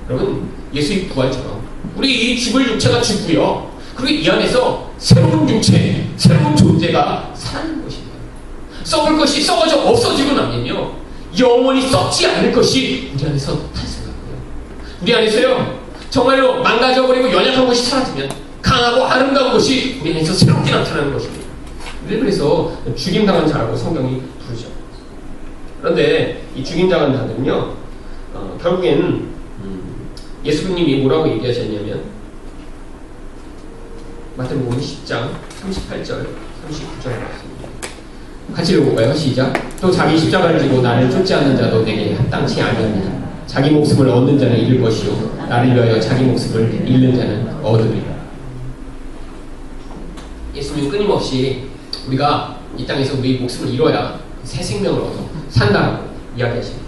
여러분 예수의 부활처럼 우리 이 죽을 육체가 죽고요. 그리고 이 안에서 새로운 육체, 새로운 존재가 살아나는 것입니다. 썩을 것이 썩어져 없어지고 나면요. 영원히 썩지 않을 것이 우리 안에서 탄생하고요. 우리 안에서요. 정말로 망가져버리고 연약한 것이 사라지면 강하고 아름다운 것이 우리 안에서 새롭게 나타나는 것입니다. 그래서 죽임당한 자라고 성경이 부르죠. 그런데 이 죽임당한 자들은요. 결국에는 예수님이 뭐라고 얘기하셨냐면 마태복음 10장 38절 39절 말씀입니다. 같이 읽어볼까요? 시작. 또 자기 십자가를 지고 나를 쫓지 않는 자도 내게 합당치 아니하니라. 자기 목숨을 얻는 자는 잃을 것이요 나를 위하여 자기 목숨을 잃는 자는 얻으리라. 예수님은 끊임없이 우리가 이 땅에서 우리 목숨을 잃어야 새 생명을 얻어 산다고 이야기하십니다.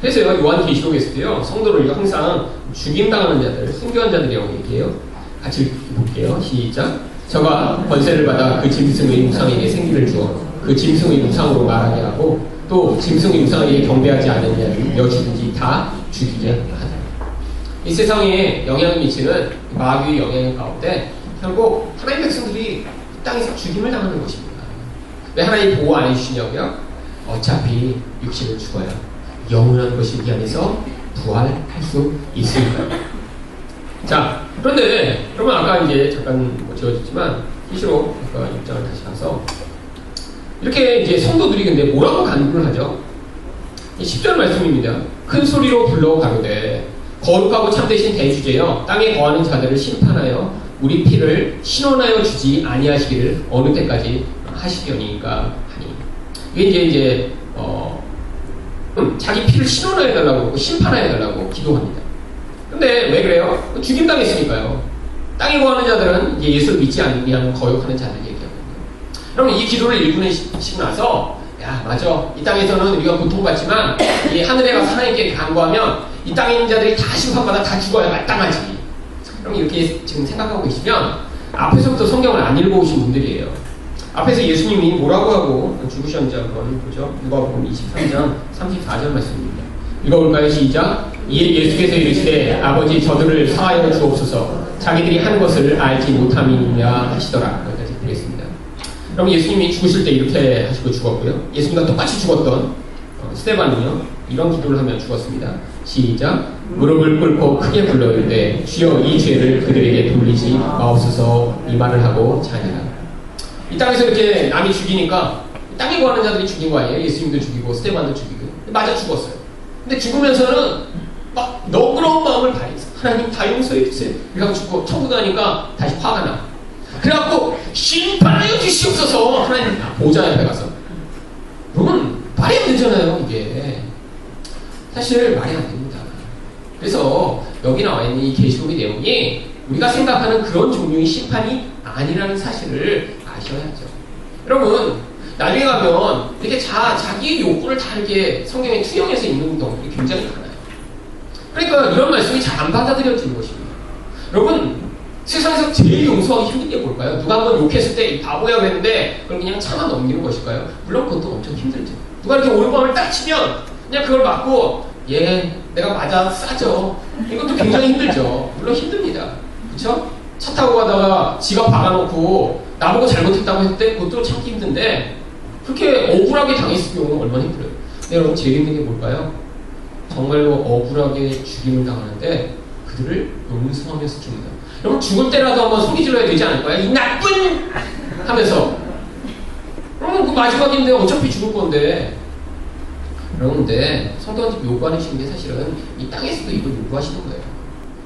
그래서요, 요한계시록에서도요, 성도를 항상 죽임당하는 자들, 순교한 자들이라고 얘기해요. 같이 볼게요. 시작. 저가 권세를 받아 그 짐승의 우상에게 생기를 주어 그 짐승의 우상으로 말하게 하고 또 짐승의 우상에게 경배하지 않느냐 여주든지 다 죽이게 하다. 이 세상에 영향을 미치는 마귀의 영향 가운데 결국 하나님의 백성들이 이 땅에서 죽임을 당하는 것입니다. 왜 하나님 보호 안 해주시냐고요? 어차피 육신은 죽어야 영원한 것이 우리 안에서 부활할 수 있으니까요. 자, 그런데 여러분 아까 이제 잠깐 지워졌지만 히시록 아까 입장을 다시 가서 이렇게 이제 성도들이 근데 뭐라고 간구를 하죠? 10절 말씀입니다. 큰 소리로 불러 가로되 거룩하고 참되신 대주제여 땅에 거하는 자들을 심판하여 우리 피를 신원하여 주지 아니하시기를 어느 때까지 하시려니까 하니. 이게 이제 자기 피를 신원하여 달라고 심판하여 달라고 기도합니다. 근데 왜 그래요? 죽임당했으니까요. 땅에 거하는 자들은 이제 예수를 믿지 않는 거역하는 자들 얘기하거든요. 그러면 이 기도를 읽으시고 나서 야 맞아, 이 땅에서는 우리가 고통받지만 이 하늘에 가서 하나님께 간구하면 이 땅에 있는 자들이 다 심판받아 다 죽어야 마땅하지. 그럼 이렇게 지금 생각하고 계시면 앞에서부터 성경을 안 읽어오신 분들이에요. 앞에서 예수님이 뭐라고 하고 죽으셨는지 한번 보죠. 누가복음 23장 34절 말씀입니다. 읽어볼까요? 시작. 이에 예수께서 이르시되 아버지 저들을 사하여 주옵소서 자기들이 한 것을 알지 못함이냐 하시더라. 여기까지 드리겠습니다. 그럼 예수님이 죽으실 때 이렇게 하시고 죽었고요. 예수님과 똑같이 죽었던 스데반은요 이런 기도를 하며 죽었습니다. 시작. 무릎을 꿇고 크게 불러 이르되 주여 이 죄를 그들에게 돌리지 마옵소서 이 말을 하고 자니라. 이 땅에서 이렇게 남이 죽이니까 땅에 거하는 자들이 죽인 거 아니에요? 예수님도 죽이고 스데반도 죽이고 맞아 죽었어요. 근데 죽으면서는 막 너그러운 마음을 발휘해서 하나님 다 용서해 주세요. 이러고 죽고 천국 가니까 다시 화가 나. 그래갖고 심판하여 주시옵소서 하나님 보좌 옆에 가서. 여러분 말이 안 되잖아요 이게. 사실 말이 안 됩니다. 그래서 여기 나와 있는 이 계시록의 내용이 우리가 생각하는 그런 종류의 심판이 아니라는 사실을 아셔야죠. 여러분 나중에 가면 이렇게 자기의 욕구를 다 이렇게 성경에 투영해서 읽는 경우들이 굉장히 많아요. 그러니까 이런 말씀이 잘 안 받아들여지는 것입니다. 여러분 세상에서 제일 용서하기 힘든 게 뭘까요? 누가 한번 욕했을 때 바보야 그랬는데 그걸 그냥 참아 넘기는 것일까요? 물론 그것도 엄청 힘들죠. 누가 이렇게 오른밤을 딱 치면 그냥 그걸 맞고 내가 맞아 싸죠. 이것도 굉장히 힘들죠. 물론 힘듭니다. 그렇죠? 차 타고 가다가 지갑 박아놓고 나보고 잘못했다고 했을 때 그것도 참기 힘든데 그렇게 억울하게 당했을 경우는 얼마나 힘들어요. 근데 여러분 제일 힘든 게 뭘까요? 정말로 억울하게 죽임을 당하는데 그들을 용서하면서 죽는다. 여러분 죽을 때라도 한번 소리 질러야 되지 않을까요? 이 나쁜! 하면서. 그러면 그 마지막인데 어차피 죽을 건데. 그런데 성도한테 요구하시는 게 사실은 이 땅에서도 이걸 요구하시는 거예요.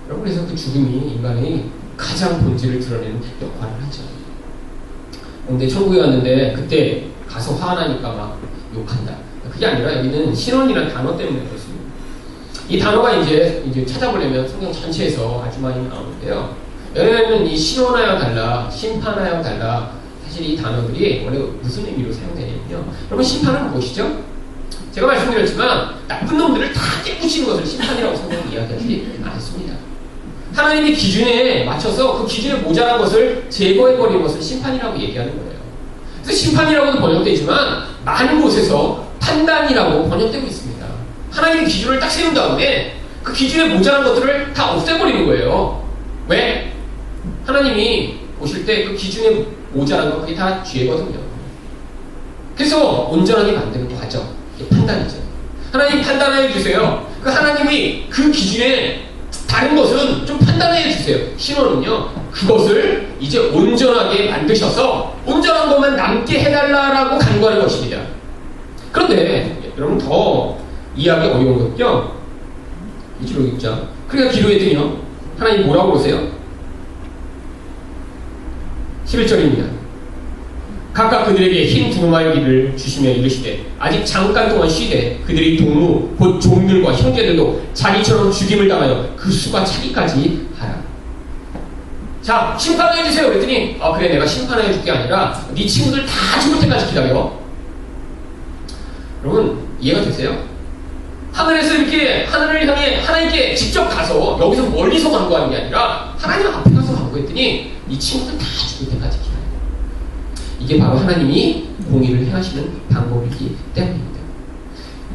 여러분 그래서 그 죽음이 인간의 가장 본질을 드러내는 역할을 하죠. 근데 천국에 갔는데 그때 가서 화나니까 막 욕한다. 그게 아니라 여기는 신원이라는 단어 때문에 그렇습니다. 이 단어가 이제 찾아보려면 성경 전체에서 아주 많이 나오는데요. 여기는 이 신원하여 달라, 심판하여 달라. 사실 이 단어들이 원래 무슨 의미로 사용되냐면요. 여러분 심판은 무엇이죠? 제가 말씀드렸지만 나쁜 놈들을 다 깨부시는 것을 심판이라고 성경은 이야기하지 않습니다. 하나님의 기준에 맞춰서 그 기준에 모자란 것을 제거해버리는 것을 심판이라고 얘기하는 거예요. 그래서 심판이라고도 번역되지만 많은 곳에서 판단이라고 번역되고 있습니다. 하나님의 기준을 딱 세운 다음에 그 기준에 모자란 것들을 다 없애버리는 거예요. 왜? 하나님이 보실 때 그 기준에 모자란 것 그게 다 죄거든요. 그래서 온전하게 만드는 과정, 이게 판단이죠. 하나님 판단해 주세요. 그 하나님이 그 기준에 다른 것은 좀 판단해 주세요. 신호는요, 그것을 이제 온전하게 만드셔서 온전한 것만 남게 해달라고 간구하는 것입니다. 그런데 여러분 더 이해하기 어려운 것은요, 이치로 읽자. 그러니까 기도했더니요, 하나님 뭐라고 그러세요? 11절입니다. 각각 그들에게 흰 두루마리를 주시며 이르시되 아직 잠깐 동안 쉬되 그들이 동무 곧 종들과 형제들도 자기처럼 죽임을 당하여 그 수가 차기까지 하라. 자, 심판해 주세요. 그랬더니 그래 내가 심판해 줄 게 아니라 네 친구들 다 죽을 때까지 기다려. 여러분 이해가 되세요? 하늘에서 이렇게 하늘을 향해 하나님께 직접 가서 여기서 멀리서 간구하는 게 아니라 하나님 앞에 가서 간구했더니 네 친구들 다 죽을 때까지 기다려. 이게 바로 하나님이 공의를 행하시는 방법이기 때문입니다.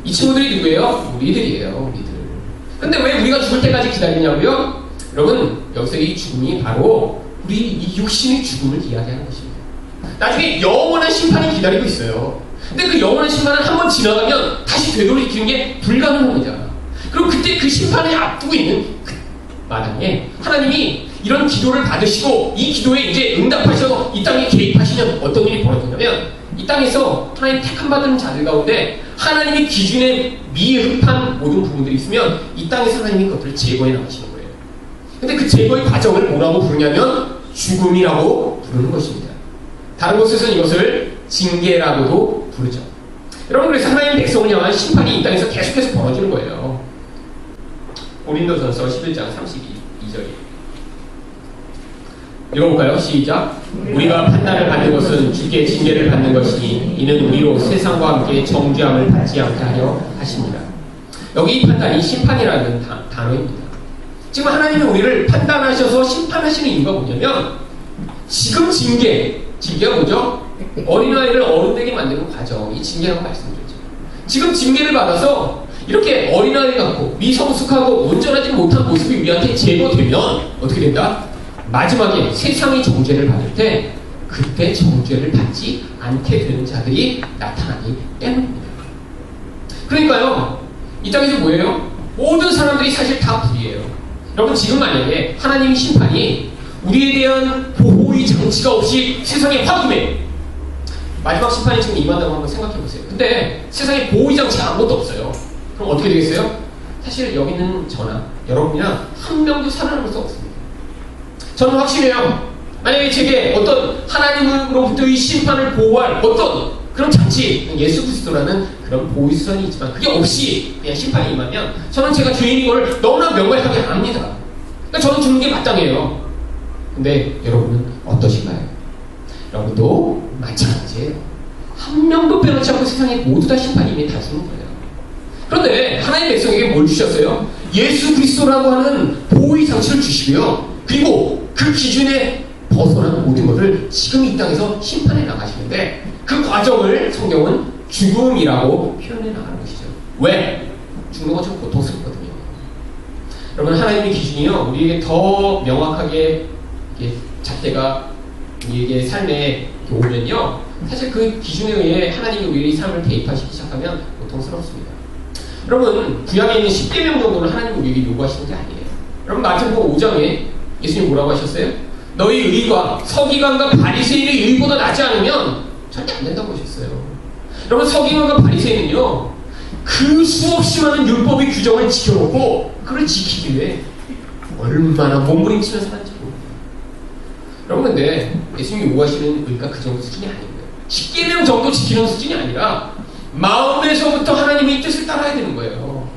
이 친구들이 누구예요? 우리들이에요. 우리들. 근데 왜 우리가 죽을 때까지 기다리냐고요? 여러분 여기서 이 죽음이 바로 우리 이 육신의 죽음을 이야기하는 것입니다. 나중에 영원한 심판이 기다리고 있어요. 근데 그 영원한 심판은 한번 지나가면 다시 되돌이키는 게 불가능합니다. 그럼 그때 그 심판을 앞두고 있는 그 마당에 하나님이 이런 기도를 받으시고 이 기도에 이제 응답하셔서 이 땅에 개입하시면 어떤 일이 벌어지냐면 이 땅에서 하나님 택함 받은 자들 가운데 하나님의 기준에 미흡한 모든 부분들이 있으면 이 땅에서 하나님이 그것들을 제거해 나가시는 거예요. 근데 그 제거의 과정을 뭐라고 부르냐면 죽음이라고 부르는 것입니다. 다른 곳에서는 이것을 징계라고도 부르죠. 여러분 그래서 하나님 백성을 향한 심판이 이 땅에서 계속해서 벌어지는 거예요. 고린도전서 11장 32절이에요. 읽어볼까요? 시작. 우리가 판단을 받는 것은 주께 징계를 받는 것이니 이는 우리로 세상과 함께 정죄함을 받지 않게 하려 하십니다. 여기 이 판단이 심판이라는 단어입니다. 지금 하나님이 우리를 판단하셔서 심판하시는 이유가 뭐냐면 지금 징계가 뭐죠? 어린아이를 어른되게 만드는 과정, 이 징계라고 말씀드렸죠. 지금 징계를 받아서 이렇게 어린아이 같고 미성숙하고 온전하지 못한 모습이 우리한테 제거되면 어떻게 된다? 마지막에 세상이 정죄를 받을 때 그때 정죄를 받지 않게 되는 자들이 나타나기 때문입니다. 그러니까요, 이 땅에서 뭐예요? 모든 사람들이 사실 다 불이에요. 여러분 지금 만약에 하나님의 심판이 우리에 대한 보호의 장치가 없이 세상에 화금해 마지막 심판이 지금 임한다고 한번 생각해보세요. 근데 세상에 보호의 장치가 아무것도 없어요. 그럼 어떻게 되겠어요? 사실 여기는 저나 여러분이나 한 명도 살아남을 수 없습니다. 저는 확신해요. 만약에 제게 어떤 하나님으로부터의 심판을 보호할 어떤 그런 장치, 예수 그리스도라는 그런 보호수단이 있지만 그게 없이 그냥 심판이 임하면 저는 제가 죄인인 걸 너무나 명확하게 압니다. 그러니까 저는 죽는 게 마땅해요. 근데 여러분은 어떠신가요? 여러분도 마찬가지예요. 한 명도 빼놓지 않고 세상에 모두 다 심판이 이미 다 주는 거예요. 그런데 하나님 백성에게 뭘 주셨어요? 예수 그리스도라고 하는 보호의 장치를 주시고요. 그리고 그 기준에 벗어나는 모든 것을 지금 이 땅에서 심판해 나가시는데 그 과정을 성경은 죽음이라고 표현해 나가는 것이죠. 왜? 죽는 건 좀 고통스럽거든요. 여러분 하나님의 기준이요 우리에게 더 명확하게 잣대가 우리에게 삶에 오면요 사실 그 기준에 의해 하나님이 우리의 삶을 대입하시기 시작하면 고통스럽습니다. 여러분, 구약에 있는 10계명 정도는 하나님 우리에게 요구하시는 게 아니에요. 여러분, 마태복음 5장에 예수님 뭐라고 하셨어요? 너희 의가 서기관과 바리새인의 의보다 낫지 않으면 절대 안 된다고 하셨어요. 여러분, 서기관과 바리새인은요, 그 수없이 많은 율법의 규정을 지켜놓고 그걸 지키기 위해 얼마나 몸부림치며 살았지 모릅니다. 여러분, 근데 예수님이 요구하시는 의가 그 정도 수준이 아닌 거예요. 10계명 정도 지키는 수준이 아니라 마음에서부터 하나님의 뜻을 따라야 되는 거예요.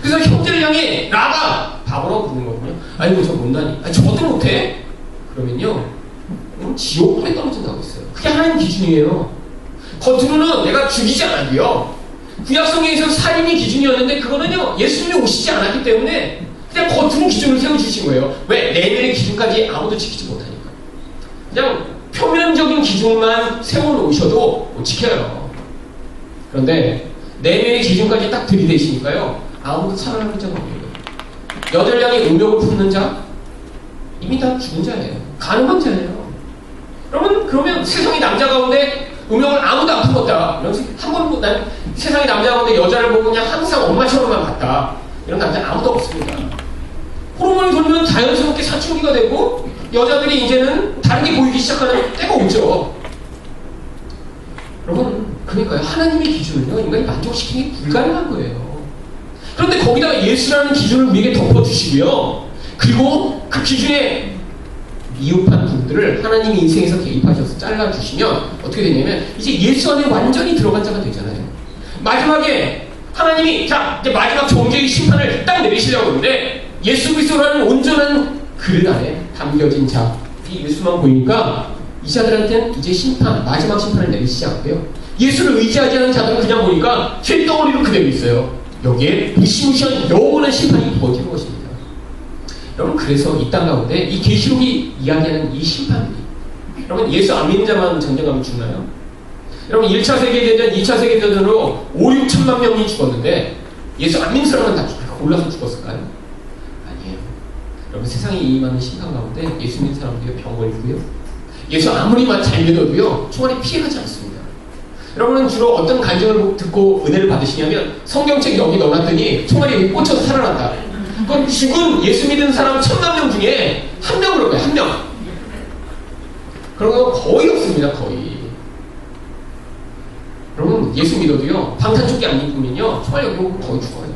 그래서 형제를 향해 나가! 바보라고 부르는 거군요. 아이고, 저 못나니. 저도 못해? 그러면요, 지옥불에 떨어진다고 했어요. 그게 하나님 기준이에요. 겉으로는 내가 죽이지 않아도요, 구약성경에서 살인이 기준이었는데 그거는요, 예수님이 오시지 않았기 때문에 그냥 겉으로 기준을 세워주신 거예요. 왜? 내면의 기준까지 아무도 지키지 못하니까. 그냥 표면적인 기준만 세워놓으셔도 못 지켜요. 그런데 내면의 기준까지 딱 들이대시니까요, 아무도 살아남을 자가 없는 거예요. 여덟 양의 음욕을 품는 자, 이미 다 죽은 자예요. 가늠한 자예요. 여러분, 그러면 세상의 남자 가운데 음욕을 아무도 안 품었다. 한 번도 난 세상의 남자 가운데 여자를 보고 그냥 항상 엄마처럼만 봤다. 이런 남자 아무도 없습니다. 호르몬이 돌면 자연스럽게 사춘기가 되고 여자들이 이제는 다르게 보이기 시작하는 때가 오죠. 여러분, 그러니까요, 하나님의 기준은요, 인간이 만족시키기 불가능한 거예요. 그런데 거기다가 예수라는 기준을 우리에게 덮어주시고요, 그리고 그 기준에 미흡한 부분들을 하나님이 인생에서 개입하셔서 잘라주시면 어떻게 되냐면 이제 예수 안에 완전히 들어간 자가 되잖아요. 마지막에 하나님이 자, 이제 마지막 정죄의 심판을 딱 내리시려고 하는데 예수 그리스도라는 온전한 그릇 안에 담겨진 자, 이 예수만 보이니까 이 자들한테는 이제 심판, 마지막 심판을 내리시지 않고요, 예수를 의지하지 않은 자들은 그냥 보니까 쇳덩어리로 그대로 있어요. 여기에 무시무시한 영원한 심판이 벌어지는 것입니다. 여러분, 그래서 이 땅 가운데 이 계시록이 이야기하는 이 심판들이, 여러분, 예수 안 믿는 자만 전쟁하면 죽나요? 여러분, 1차 세계대전, 2차 세계대전으로 5, 6천만 명이 죽었는데 예수 안 믿는 사람은 다 골라서 죽었을까요? 아니에요. 여러분, 세상에 임하는 심판 가운데 예수 믿는 사람들이 병 걸리고요, 예수 아무리 잘 믿어도요, 총알이 피해가지 않습니다. 여러분은 주로 어떤 간증을 듣고 은혜를 받으시냐면 성경책 여기 넣어놨더니 총알이 여기 꽂혀서 살아난다. 그건 죽은 예수 믿는 사람 1000만 명 중에 한 명으로 거예요. 한 명. 그런 거 거의 없습니다. 거의. 여러분, 예수 믿어도요, 방탄조끼 안 입으면요, 총알 여기 오면 거의 죽어요.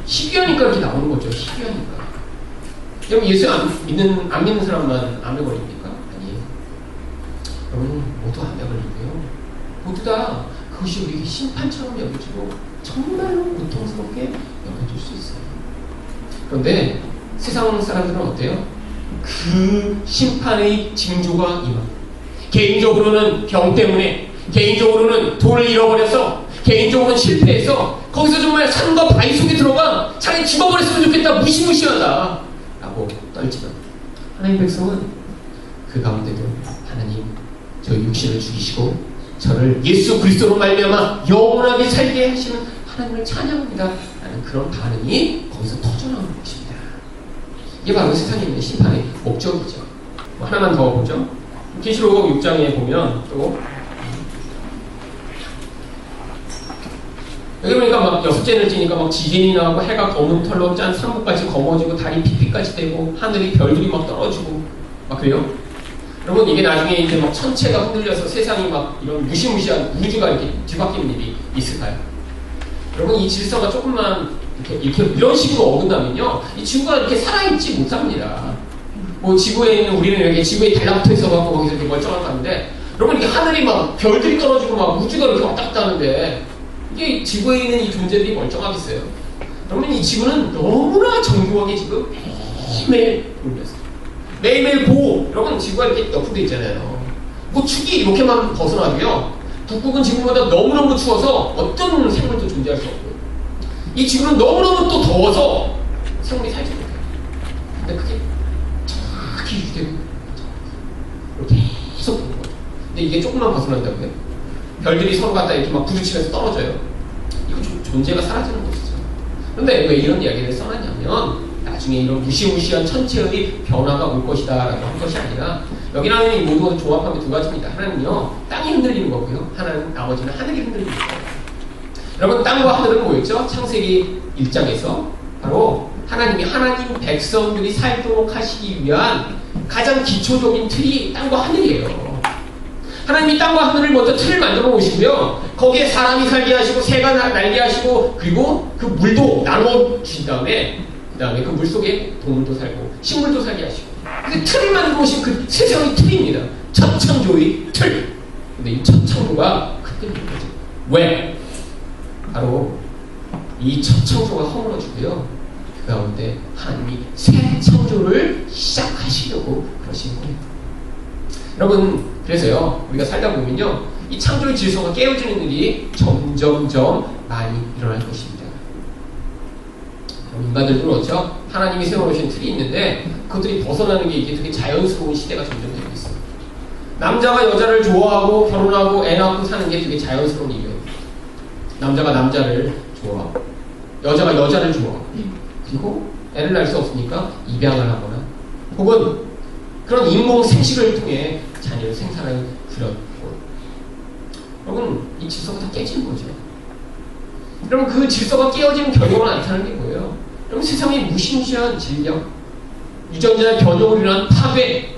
희귀하니까 이렇게 나오는 거죠. 희귀하니까. 여러분, 예수 안 믿는 사람만 암에 걸립니까? 아니에요. 여러분, 모두 암에 걸리고요, 모두 다 그것이 우리에게 심판처럼 여겨지고 정말로 고통스럽게 여겨질 수 있어요. 그런데 세상 사람들은 어때요? 그 심판의 징조가 임합니다. 개인적으로는 병 때문에, 개인적으로는 돈을 잃어버려서, 개인적으로는 실패해서 거기서 정말 산과 바위 속에 들어가 차라리 죽어버렸으면 좋겠다, 무시무시하다 라고 떨지만, 하나님 백성은 그 가운데도 하나님, 저 육신을 죽이시고 저를 예수 그리스도로 말미암아 영원하게 살게 하시는 하나님을 찬양합니다 라는 그런 반응이 거기서 터져나오는 것입니다. 이게 바로 세상에 있는 심판의 목적이죠. 하나만 더 보죠. 계시록 6장에 보면 또 여기 보니까 막 여섯째를 지니까 막 지진이 나고 해가 검은 털로 짠 산목같이 검어지고 달이 핏빛같이 되고 하늘이 별들이 막 떨어지고 막 그래요. 여러분, 이게 나중에 이제 막 천체가 흔들려서 세상이 막 이런 무시무시한 우주가 이렇게 뒤바뀌는 일이 있을까요? 여러분, 이 질서가 조금만 이렇게 이런 식으로 어긋나면요, 이 지구가 이렇게 살아있지 못합니다. 뭐 지구에 있는 우리는 이렇게 지구에 달라붙어 있어갖고 거기서 이렇게 멀쩡한 건데, 여러분, 이게 하늘이 막 별들이 떨어지고 막 우주가 이렇게 왔다 갔다 하는데 이게 지구에 있는 이 존재들이 멀쩡하겠어요? 여러분, 이 지구는 너무나 정교하게 지금 매일매일 돌면서 매일매일 보호. 여러분, 지구가 이렇게 옆으로 있잖아요. 뭐 축이 이렇게만 벗어나도요, 북극은 지구보다 너무너무 추워서 어떤 생물도 존재할 수 없고요, 이 지구는 너무너무 또 더워서 생물이 살지 못해요. 근데 그게 정확히 유지되고 이렇게 계속 보는 거죠. 근데 이게 조금만 벗어난다고요, 별들이 서로 갖다 이렇게 막 부딪히면서 떨어져요. 이거 존재가 사라지는 것이죠. 그런데 왜 이런 이야기를 써놨냐면, 나중에 이런 무시무시한 천체의 변화가 올 것이다 라고 한 것이 아니라, 여기 나오는 이 모든 것을 종합하면 두 가지입니다. 하나는요, 땅이 흔들리는 거고요, 하나는 나머지는 하늘이 흔들리는 거예요. 여러분, 땅과 하늘은 뭐였죠? 창세기 1장에서 바로 하나님이 하나님 백성들이 살도록 하시기 위한 가장 기초적인 틀이 땅과 하늘이에요. 하나님이 땅과 하늘을 먼저 틀을 만들어 놓으시고요. 거기에 사람이 살게 하시고 새가 날게 하시고 그리고 그 물도 나눠 주신 다음에 그 물 속에 동물도 살고 식물도 살게 하시고 그 틀을 만들어 놓으신 그 세상의 틀입니다. 첫 창조의 틀. 근데 이 첫 창조가 그때인 거죠. 왜? 바로 이 첫 창조가 허물어지고요. 그 가운데 하나님이 새 창조를 시작하시려고 그러신 거예요. 여러분, 그래서요, 우리가 살다 보면요, 이 창조의 질서가 깨어지는 일이 점점점 많이 일어날 것입니다. 인간들도 그렇죠. 하나님이 세워놓으신 틀이 있는데 그것들이 벗어나는 게 이게 되게 자연스러운 시대가 점점 되고 있어요. 남자가 여자를 좋아하고 결혼하고 애 낳고 사는 게 되게 자연스러운 일이에요. 남자가 남자를 좋아하고 여자가 여자를 좋아하고 그리고 애를 낳을 수 없으니까 입양을 하거나 혹은 그런 인공 생식을 통해 자녀를 생산하는 그런 여러분, 이 질서가 다 깨지는 거죠. 여러분, 그 질서가 깨어지는 결과로 나타나는 게 뭐예요? 여러분, 세상에 무시무시한 질병, 유전자의 변형으로 인한 파괴.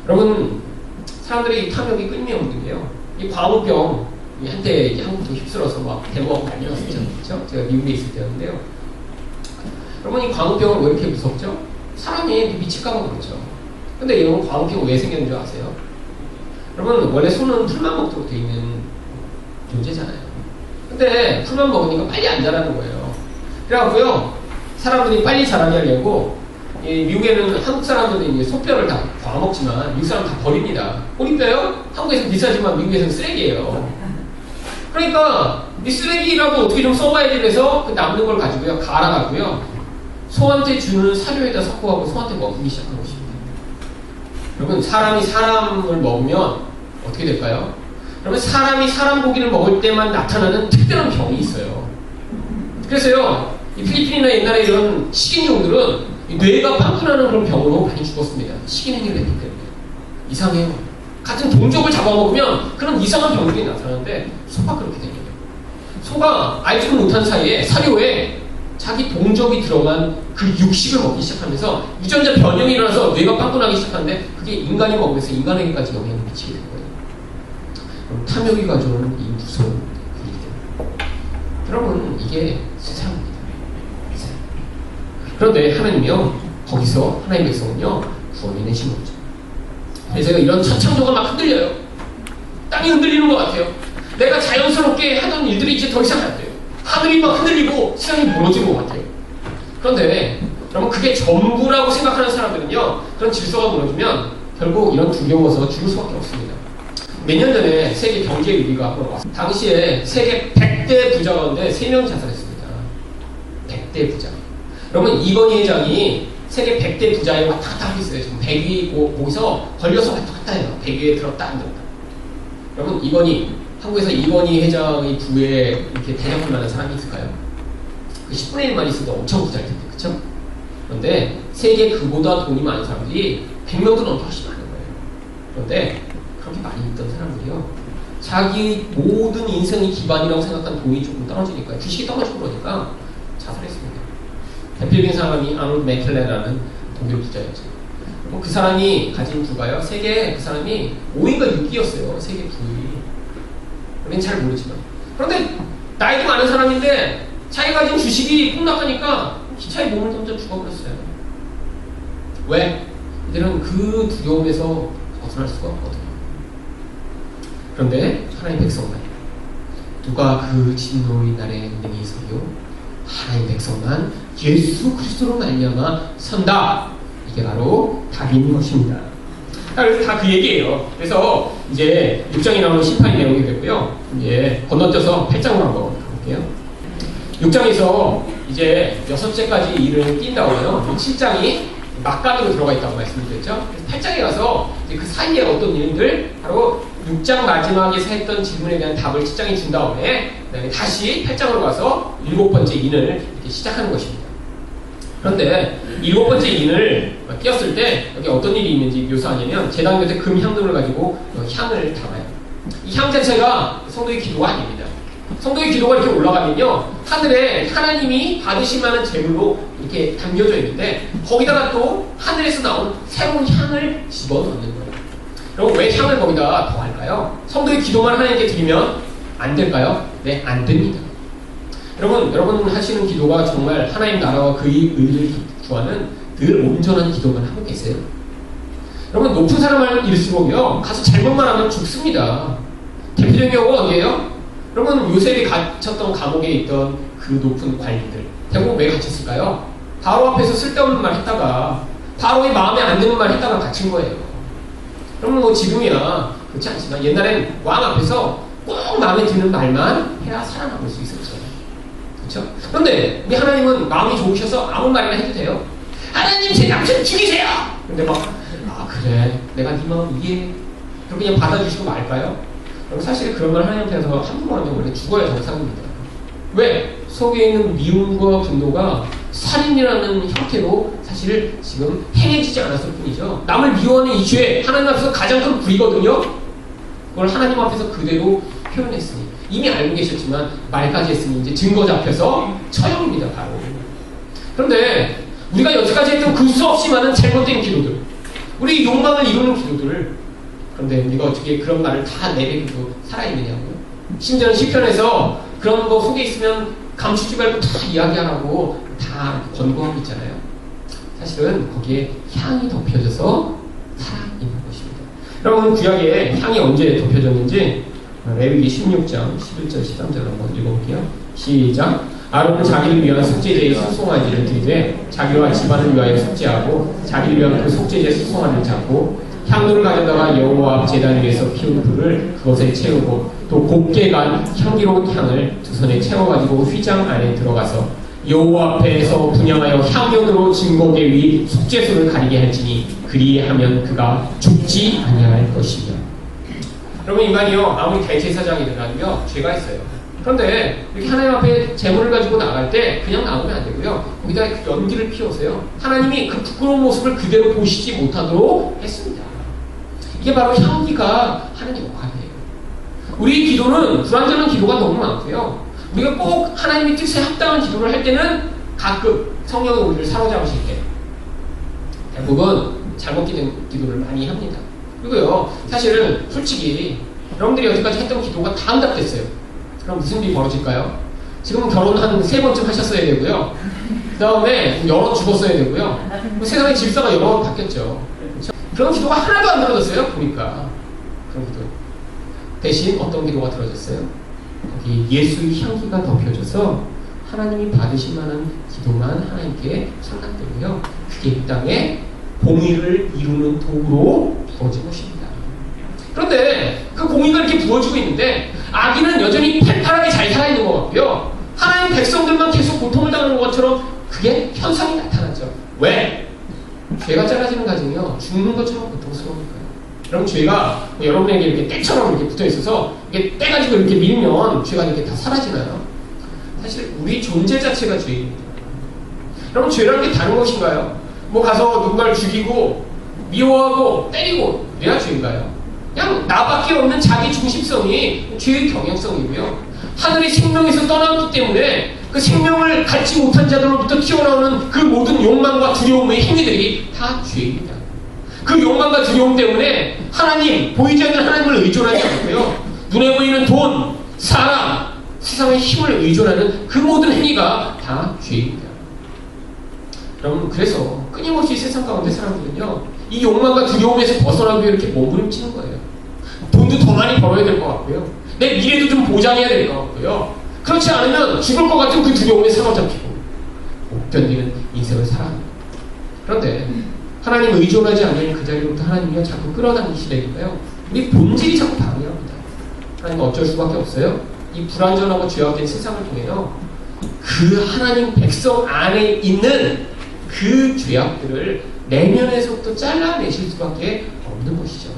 여러분, 사람들이 탐욕이 끊임없는 게요. 이 광우병, 한때 한국도 휩쓸어서 막 데모하고 난리 났었죠. 그렇죠? 제가 미국에 있을 때였는데요. 여러분, 이 광우병은 왜 이렇게 무섭죠? 사람이 미칠까봐 그렇죠. 근데 이런 광우병은 왜 생기는 줄 아세요? 여러분, 원래 소는 풀만 먹도록 되어 있는 존재잖아요. 근데 풀만 먹으니까 빨리 안 자라는 거예요. 그래갖고요, 사람들이 빨리 자라게 하려고, 미국에는 한국 사람들은 이제 소뼈를 다 먹지만, 미국 사람 다 버립니다. 꼬리뼈요? 한국에서 비싸지만 미국에서는 쓰레기예요. 그러니까, 이 쓰레기라고 어떻게 좀 써봐야지 그래서 그 남는 걸 가지고요, 갈아가고요, 소한테 주는 사료에다 섞어가고 소한테 먹기 시작한 것입니다. 여러분, 사람이 사람을 먹으면 어떻게 될까요? 여러분, 사람이 사람 고기를 먹을 때만 나타나는 특별한 병이 있어요. 그래서요, 이 필리핀이나 옛날에 이런 식인종들은 뇌가 빵꾸나는 그런 병으로 많이 죽었습니다. 식인행위를 했기 때문에. 이상해요. 같은 동족을 잡아먹으면 그런 이상한 병들이 나타나는데 소가 그렇게 됩니다. 소가 알지도 못한 사이에 사료에 자기 동족이 들어간 그 육식을 먹기 시작하면서 유전자 변형이 일어나서 뇌가 빵꾸나기 시작하는데 그게 인간이 먹으면서 인간에게까지 영향을 미치게 된 거예요. 탐욕이 가져오는 이 무서운 일들. 여러분, 이게 세상입니다. 세상. 그런데 하나님이요, 거기서 하나님의 백성은요, 구원해 내신 거죠. 그래서 이런 첫 창조가 막 흔들려요. 땅이 흔들리는 것 같아요. 내가 자연스럽게 하던 일들이 이제 더 이상 안 돼요. 하늘이 막 흔들리고 세상이 무너지는 것 같아요. 그런데 여러분, 그게 전부라고 생각하는 사람들은요, 그런 질서가 무너지면 결국 이런 두려워서 죽을 수밖에 없습니다. 몇 년 전에 세계 경제 위기가 한번 왔어요. 당시에 세계 100대 부자 가운데 3명 자살했습니다. 100대 부자. 여러분, 이건희 회장이 세계 100대 부자에 왔다 갔다 하고 있어요. 지금 100위 거기서 걸려서 왔다 갔다 해요. 100위에 들었다 안 들었다. 여러분, 한국에서 이건희 회장의 부에 이렇게 대접할 만한 사람이 있을까요? 그 10분의 1만 있어도 엄청 부자일 텐데, 그쵸? 그런데 세계 그보다 돈이 많은 사람들이 100명도 넘게 훨씬 많은 거예요. 그런데 그렇게 많이 있던 사람들이요, 자기 모든 인생의 기반이라고 생각한 돈이 조금 떨어지니까, 주식이 떨어지고 그러니까 자살했습니다. 대표적인 사람이 아놀드 맥켈레라는 독일 부자였죠. 그 사람이 가진 부가요, 세계 그 사람이 5위인가 6위였어요. 세계 부위. 우리는 잘 모르지만. 그런데 나이도 많은 사람인데 자기가 가진 주식이 폭락하니까 기차에 몸을 던져 죽어버렸어요. 왜? 이들은 그 두려움에서 벗어날 수가 없거든요. 그런데 하나님 백성만, 누가 그 진노의 날에 능히 서요? 하나님 백성만 예수 그리스도로 말미암아 선다. 이게 바로 답이 있는 것입니다. 그래서 다 그 얘기예요. 그래서 이제 6장에 나오는 심판의 내용이 됐고요. 이제 건너뛰어서 8장으로 한번 가볼게요. 6장에서 이제 6째까지 일을 띈다고요. 7장이 막간으로 들어가 있다고 말씀드렸죠. 8장에 가서 이제 그 사이에 어떤 일들, 바로 6장 마지막에서 했던 질문에 대한 답을 7장에 준 다음에 그다음에 다시 8장으로 가서 7번째 인을 이렇게 시작하는 것입니다. 그런데 7번째 인을 띄었을 때 여기 어떤 일이 있는지 묘사하냐면, 제단 곁에 금 향등을 가지고 향을 담아요. 이 향 자체가 성도의 기도가 아닙니다. 성도의 기도가 이렇게 올라가면요, 하늘에 하나님이 받으실 만한 재물로 이렇게 담겨져 있는데, 거기다가 또 하늘에서 나온 새로운 향을 집어넣는 거예요. 그럼 왜 향을 거기다 더할까요? 성도의 기도만 하나님께 드리면 안 될까요? 네, 안 됩니다. 여러분 하시는 기도가 정말 하나님 나라와 그의 의를 구하는 늘 온전한 기도만 하고 계세요? 여러분, 높은 사람일수록요, 가서 잘못만 하면 죽습니다. 대표적인 경우가 어디예요? 여러분, 요셉이 갇혔던 감옥에 있던 그 높은 관리들, 대부분 왜 갇혔을까요? 바로 앞에서 쓸데없는 말 했다가, 바로의 마음에 안 드는 말 했다가 갇힌 거예요. 여러분, 뭐 지금이야 그렇지 않지만 옛날엔 왕 앞에서 꼭 마음에 드는 말만 해야 살아남을 수 있었죠. 그렇죠? 그런데 우리 하나님은 마음이 좋으셔서 아무 말이나 해도 돼요. 하나님, 제 남편 죽이세요! 근데 막, 아 그래, 내가 네 마음 이해해. 그렇게 그냥 받아주시고 말까요? 그럼 사실 그런 걸 하나님께서 함부로 하면 원래 죽어야 정상입니다. 왜? 속에 있는 미움과 분노가 살인이라는 형태로 사실 지금 행해지지 않았을 뿐이죠. 남을 미워하는 이 죄, 하나님 앞에서 가장 큰 불이거든요. 그걸 하나님 앞에서 그대로 표현했으니, 이미 알고 계셨지만 말까지 했으니 이제 증거 잡혀서 처형입니다, 바로. 그런데 우리가 여태까지 했던 그 수없이 많은 잘못된 기도들, 우리 욕망을 이루는 기도들을, 그런데 우리가 어떻게 그런 말을 다 내뱉고 살아있느냐고요? 심지어는 시편에서 그런 거 속에 있으면 감추지 말고 다 이야기하라고 다 권고하고 있잖아요. 사실은 거기에 향이 덮여져서 살아있는 것입니다. 여러분, 구약에 향이 언제 덮여졌는지 레위기 16장 11절 13절 한번 읽어볼게요. 시작. 아론은 자기를 위한 속죄제의 수송아지를 드리되 자기와 집안을 위하여 속죄하고 자기를 위한 그 속죄제 수송아지를 잡고 향로를 가져다가 여호와 앞 제단 위에서 피운 불을 그것에 채우고 또 곱게 간 향기로운 향을 두 손에 채워가지고 휘장 안에 들어가서 여호와 앞에서 분향하여 향연으로 증거계 위 속죄소를 가리게 할지니 그리하면 그가 죽지 아니할 것이며. 여러분, 인간이요, 아무리 대제사장이더라도요 죄가 있어요. 그런데 이렇게 하나님 앞에 제물을 가지고 나갈 때 그냥 나오면 안 되고요, 거기다 연기를 피워서요, 하나님이 그 부끄러운 모습을 그대로 보시지 못하도록 했습니다. 이게 바로 향기가 하는 역할이에요. 우리 기도는 불완전한 기도가 너무 많고요, 우리가 꼭 하나님의 뜻에 합당한 기도를 할 때는 가끔 성령이 우리를 사로잡으실 때 대부분 잘못된 기도를 많이 합니다. 그리고요, 사실은 솔직히 여러분들이 여태까지 했던 기도가 다 응답됐어요. 그럼 무슨 일이 벌어질까요? 지금 결혼 한 3번쯤 하셨어야 되고요, 그 다음에 여러 죽었어야 되고요, 세상의 질서가 여러 번 바뀌었죠. 그렇죠? 그런 기도가 하나도 안 들어졌어요. 보니까 그런 기도 대신 어떤 기도가 들어졌어요? 거기 예수의 향기가 덮여져서 하나님이 받으실 만한 기도만 하나님께 상납되고요, 그게 이 땅에 공의를 이루는 도구로 부어진 것입니다. 그런데 그 공의가 이렇게 부어지고 있는데 악인은 여전히 팔팔하게 잘 살아있는 것 같고요, 하나님 백성들만 계속 고통을 당하는 것처럼 그게 현상이 나타나죠. 왜? 죄가 잘라지는 가정이요, 죽는 것처럼 고통스러우니까요. 여러분, 죄가 뭐 여러분에게 이렇게 때처럼 이렇게 붙어 있어서 이게 떼가지고 이렇게 밀면 죄가 이렇게 다 사라지나요? 사실 우리 존재 자체가 죄입니다. 여러분, 죄라는 게 다른 것인가요? 뭐 가서 누군가를 죽이고 미워하고 때리고 이래야 죄인가요? 그냥 나밖에 없는 자기 중심성이 죄의 경향성이고요, 하늘의 생명에서 떠났기 때문에 그 생명을 갖지 못한 자들로부터 튀어나오는 그 모든 욕망과 두려움의 행위들이 다 죄입니다. 그 욕망과 두려움 때문에 하나님, 보이지 않는 하나님을 의존하지 않고요, 눈에 보이는 돈, 사람, 세상의 힘을 의존하는 그 모든 행위가 다 죄입니다. 여러분, 그래서 끊임없이 세상 가운데 사람들은요, 이 욕망과 두려움에서 벗어나고 이렇게 몸부림치는 거예요. 돈도 더 많이 벌어야 될 것 같고요, 내 미래도 좀 보장해야 될 것 같고요, 그렇지 않으면 죽을 것 같은 그 두려움에 사로잡히고 못 견디는 인생을 살아갑니다. 그런데 하나님 의존하지 않는 그 자리로부터 하나님이 자꾸 끌어당기시려니까요, 우리 본질이 자꾸 방해합니다. 하나님은 어쩔 수밖에 없어요. 이 불완전하고 죄악된 세상을 통해요, 그 하나님 백성 안에 있는 그 죄악들을 내면에서부터 잘라내실 수밖에 없는 것이죠.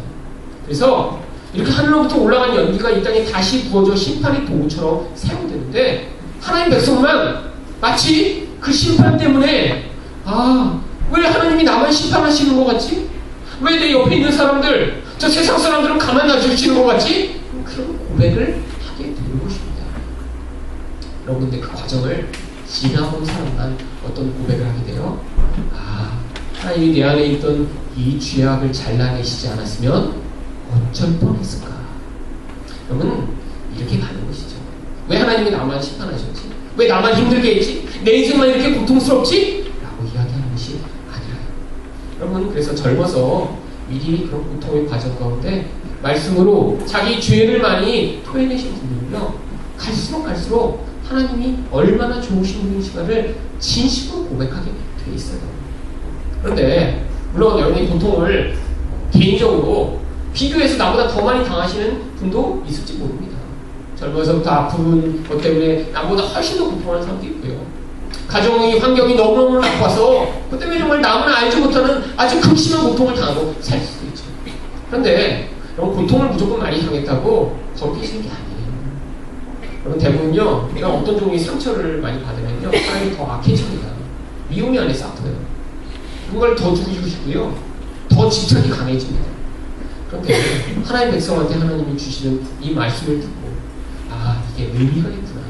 그래서 이렇게 하늘로부터 올라간 연기가 이 땅에 다시 부어져 심판의 도구처럼 사용되는데, 하나님 백성만 마치 그 심판 때문에 왜 하나님이 나만 심판하시는 것 같지? 왜 내 옆에 있는 사람들, 저 세상 사람들은 가만 놔주시는 것 같지? 그런 고백을 하게 되는 것입니다. 여러분들 그 과정을 지나본 사람만 어떤 고백을 하게 돼요. 아, 하나님이 내 안에 있던 이 죄악을 잘라내시지 않았으면 어쩔 뻔했을까. 여러분, 이렇게 가는 것이죠. 왜 하나님이 나만 심판하셨지? 왜 나만 힘들게 했지? 내 인생만 이렇게 고통스럽지? 라고 이야기하는 것이 아니라요. 여러분, 그래서 젊어서 미리 그런 고통의 과정 가운데 말씀으로 자기 죄를 많이 토해내신 분들은요, 갈수록 하나님이 얼마나 좋으신 분이신가를 진심으로 고백하게 돼 있어요. 그런데 물론 여러분이 고통을 개인적으로 비교해서 나보다 더 많이 당하시는 분도 있을지 모릅니다. 젊어서부터 아픈 것 때문에 나보다 훨씬 더 고통하는 사람도 있고요. 가정의 환경이 너무너무 나빠서 그 때문에 정말 남은 알지 못하는 아주 극심한 고통을 당하고 살 수도 있죠. 그런데 여러분, 고통을 무조건 많이 당했다고 거기 계시는 게 아니에요. 여러분, 대부분요, 우리가 어떤 종류의 상처를 많이 받으면요, 사람이 더 악해집니다. 미움이 안에 쌓여요. 그걸 더 죽이시고요, 더 집착이 강해집니다. 그런데 하나님의 백성한테 하나님이 주시는 이 말씀을 듣고, 아, 이게 의미가 있구나.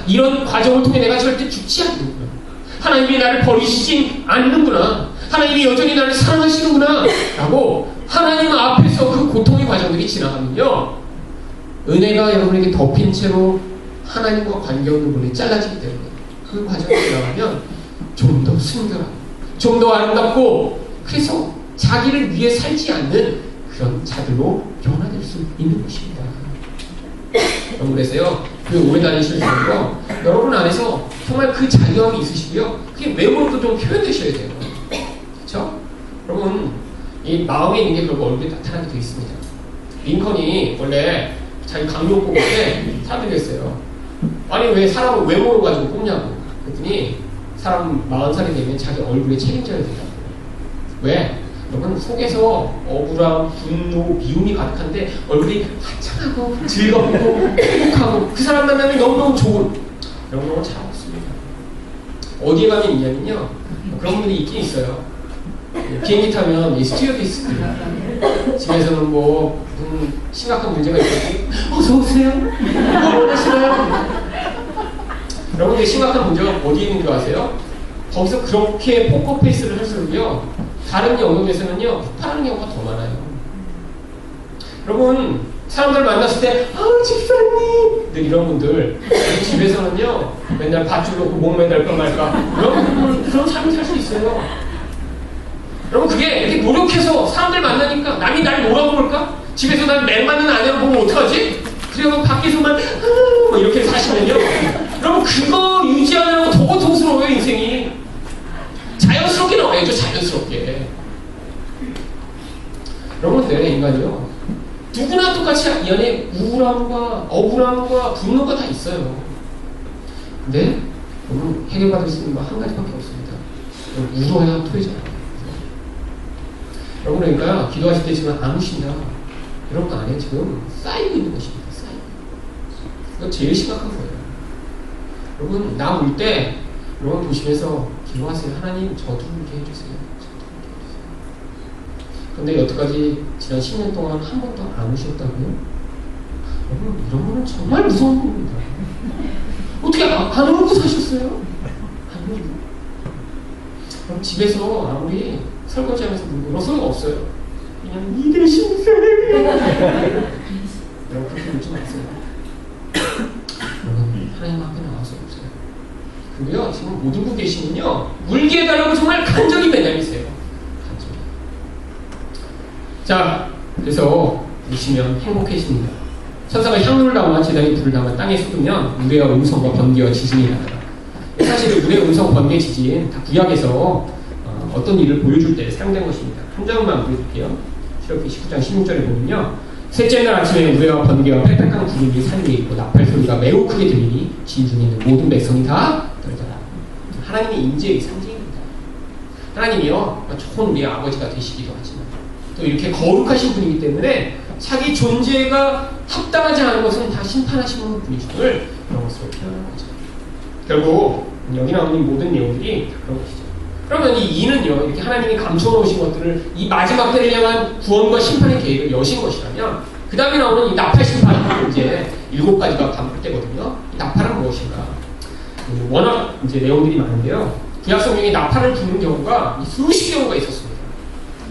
이런 과정을 통해 내가 절대 죽지 않는구나. 하나님이 나를 버리시지 않는구나. 하나님이 여전히 나를 사랑하시는구나. 라고 하나님 앞에서 그 고통의 과정들이 지나가면요, 은혜가 여러분에게 덮인 채로 하나님과 관계없는 분이 잘라지기 때문에 그 과정을 지나가면 좀 더 순결하고 좀 더 아름답고, 그래서 자기를 위해 살지 않는 그런 자들로 변화될 수 있는 것입니다. 여러분, 그래서요, 그 오래 다니실 때는요, 여러분 안에서 정말 그 자유함이 있으시고요, 그게 외모로도 좀 표현되셔야 돼요. 그렇죠? 여러분, 이 마음에 있는 게 결국 얼굴에 나타나게 되어 있습니다. 링컨이 원래 자기 강요 뽑을 때 사람들이 했어요. 아니, 왜 사람을 외모로 가지고 뽑냐고. 그랬더니 사람 40살이 되면 자기 얼굴에 책임져야 된다고. 왜? 여러분, 속에서 억울함, 분노, 미움이 가득한데 얼굴이 화창하고 즐겁고 행복하고 그 사람 만나면 너무너무 좋은 이런 경우는 잘 없습니다. 어디에 가면 있냐면요, 그런 분들이 있긴 있어요. 비행기 타면 이 스튜어디스들 집에서는 뭐 심각한 문제가 있거든요. 어서오세요. 뭐 원하시나요? 여러분들 심각한 문제가 어디에 있는 줄 아세요? 거기서 그렇게 포커페이스를 할수록요, 다른 영역에서는요, 폭발하는 경우가 더 많아요. 여러분, 사람들 만났을 때, 집사님! 늘 이런 분들, 집에서는요, 맨날 밧줄 놓고 목 매달까 말까, 그런 삶을 살 수 있어요. 여러분, 그게 이렇게 노력해서 사람들 만나니까 남이 날 뭐라고 볼까? 집에서 날 매 맞는 아내를 보면 어떡하지? 그리고 밖에서만, 뭐 이렇게 사시면요, 여러분, 그거 유지하느라고 더 고통스러워요, 인생이. 자연스럽게 나와야죠, 자연스럽게. 여러분, 내 인간이요, 누구나 똑같이 이 안에 우울함과 억울함과 분노가 다 있어요. 근데 여러분, 해결받을 수 있는 거 한 가지밖에 없습니다. 울어야 토해져요. 여러분, 그러니까 기도하실 때 지금 안 우신다, 여러분 안에 지금 쌓이고 있는 것입니다. 쌓이고. 이거 제일 심각한 거예요. 여러분, 나 울 때 여러분 보시면서 기도하세요. 하나님, 저도 울게 해주세요. 그런데 여태까지 지난 10년 동안 한 번도 안 우셨다고요? 여러분, 이런 거는 정말 무서운 겁니다. 어떻게 안 울고 사셨어요? 안 울고. 그럼 집에서 아무리 설거지하면서 울고 소용 없어요. 그냥 이 대신 사랑해. 여러분, 그렇게 울지 마세요. 여러분, 하나님 앞에 나와서 울세요. 그리고요, 지금 못 울고 계시면요, 울게 해달라고 정말 간절히 매달리세요. 간절히. 자, 그래서 우시면 행복해집니다. 천사가 향로를 담아 제단에 불을 담아 땅에 쏟으면 우레와 음성과 번개와 지진이 나더라. 사실 우레, 음성, 번개, 지진 다 구약에서 어떤 일을 보여줄 때 사용된 것입니다. 한 장만 보여줄게요. 출애굽기 19장 16절에 보면요, 셋째 날 아침에 우레와 번개와 빽빽한 구름이 산 위에 있고 나팔 소리가 매우 크게 들리니 진중에 있는 모든 백성이 다 떨더라. 하나님의 임재의 상징입니다. 하나님이요, 좋은 우리의 아버지가 되시기도 하지만 또 이렇게 거룩하신 분이기 때문에 자기 존재가 합당하지 않은 것은 다 심판하시는 분이심을 그런 것으로 표현한 거죠. 결국 여기 나오는 모든 내용들이 그런 것이죠. 그러면 이 이는요, 이렇게 하나님이 감춰놓으신 것들을 이 마지막 때를 향한 구원과 심판의 계획을 여신 것이라면, 그 다음에 나오는 이 나팔 심판이 이제 7가지가 반복되거든요. 나팔은 무엇인가? 워낙 이제 내용들이 많은데요. 구약 성경에 나팔을 부는 경우가 수십 경우가 있었습니다.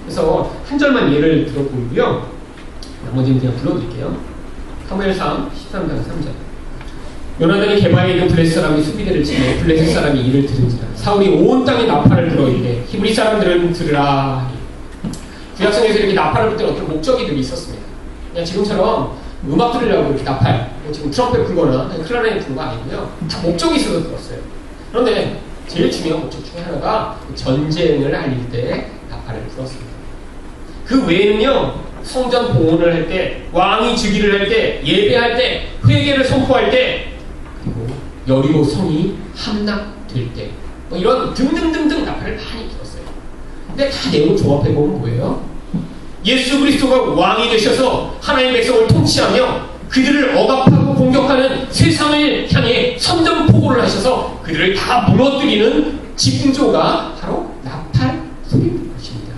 그래서 한 절만 예를 들어 보이고요. 나머지는 그냥 불러드릴게요. 사무엘상 13장 3절. 요나단이 게바에 있는 블레셋 사람이 수비대를 치며 블레셋 사람이 이를 들은지라 사울이 온 땅에 나팔을 불어 이르되 히브리 사람들은 들으라. 구약성에서 이렇게 나팔을 불 때 어떤 목적이들이 있었습니다. 그냥 지금처럼 음악 들으려고 이렇게 나팔, 지금 트럼펫 불거나 클라리넷 부는 거 아니고요. 다 목적이 있어서 들었어요. 그런데 제일 중요한 목적 중에 하나가 전쟁을 알릴 때 나팔을 불었습니다. 그 외에는요, 성전 봉헌을 할 때, 왕이 즉위를 할 때, 예배할 때, 회개를 선포할 때, 그리고 여리고 성이 함락될 때, 뭐 이런 등등등등 나팔을 많이 불었어요. 근데 다 내용을 조합해보면 뭐예요? 예수 그리스도가 왕이 되셔서 하나님의 백성을 통치하며 그들을 억압하고 공격하는 세상을 향해 선전포고를 하셔서 그들을 다 무너뜨리는 징조가 바로 나팔 소리인 것입니다.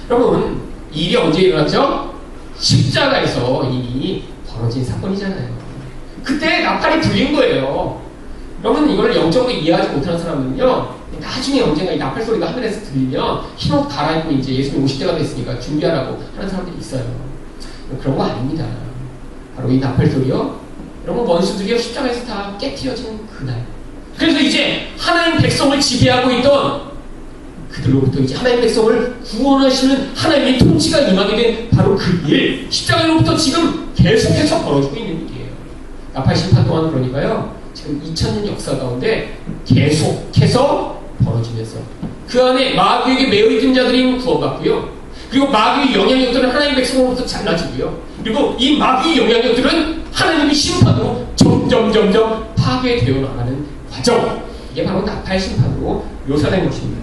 여러분, 이 일이 언제 일어났죠? 십자가에서 이미 벌어진 사건이잖아요. 그때 나팔이 불린 거예요. 여러분, 이걸 영적으로 이해하지 못하는 사람은요, 나중에 언젠가 이 나팔 소리가 하늘에서 들리면 흰옷 갈아입고 이제 예수님 오실 때가 됐으니까 준비하라고 하는 사람들이 있어요. 그런 거 아닙니다. 바로 이 나팔 소리요, 여러분, 원수들이 십자가에서 다 깨트려진 그날. 그래서 이제 하나님 백성을 지배하고 있던 그들로부터 이제 하나님 백성을 구원하시는 하나님의 통치가 임하게 된 바로 그 일, 십자가로부터 지금 계속해서 벌어지고 있는 일이에요. 나팔 심판 동안 그러니까요, 지금 2000년 역사 가운데 계속해서 벌어지면서 그 안에 마귀에게 매여있던 자들이 구원받고요. 그리고 마귀의 영향력들은 하나님 백성으로부터 잘라지고요. 그리고 이 마귀의 영향력들은 하나님의 심판으로 점점 파괴되어 나가는 과정. 이게 바로 나팔 심판으로 묘사된 것입니다.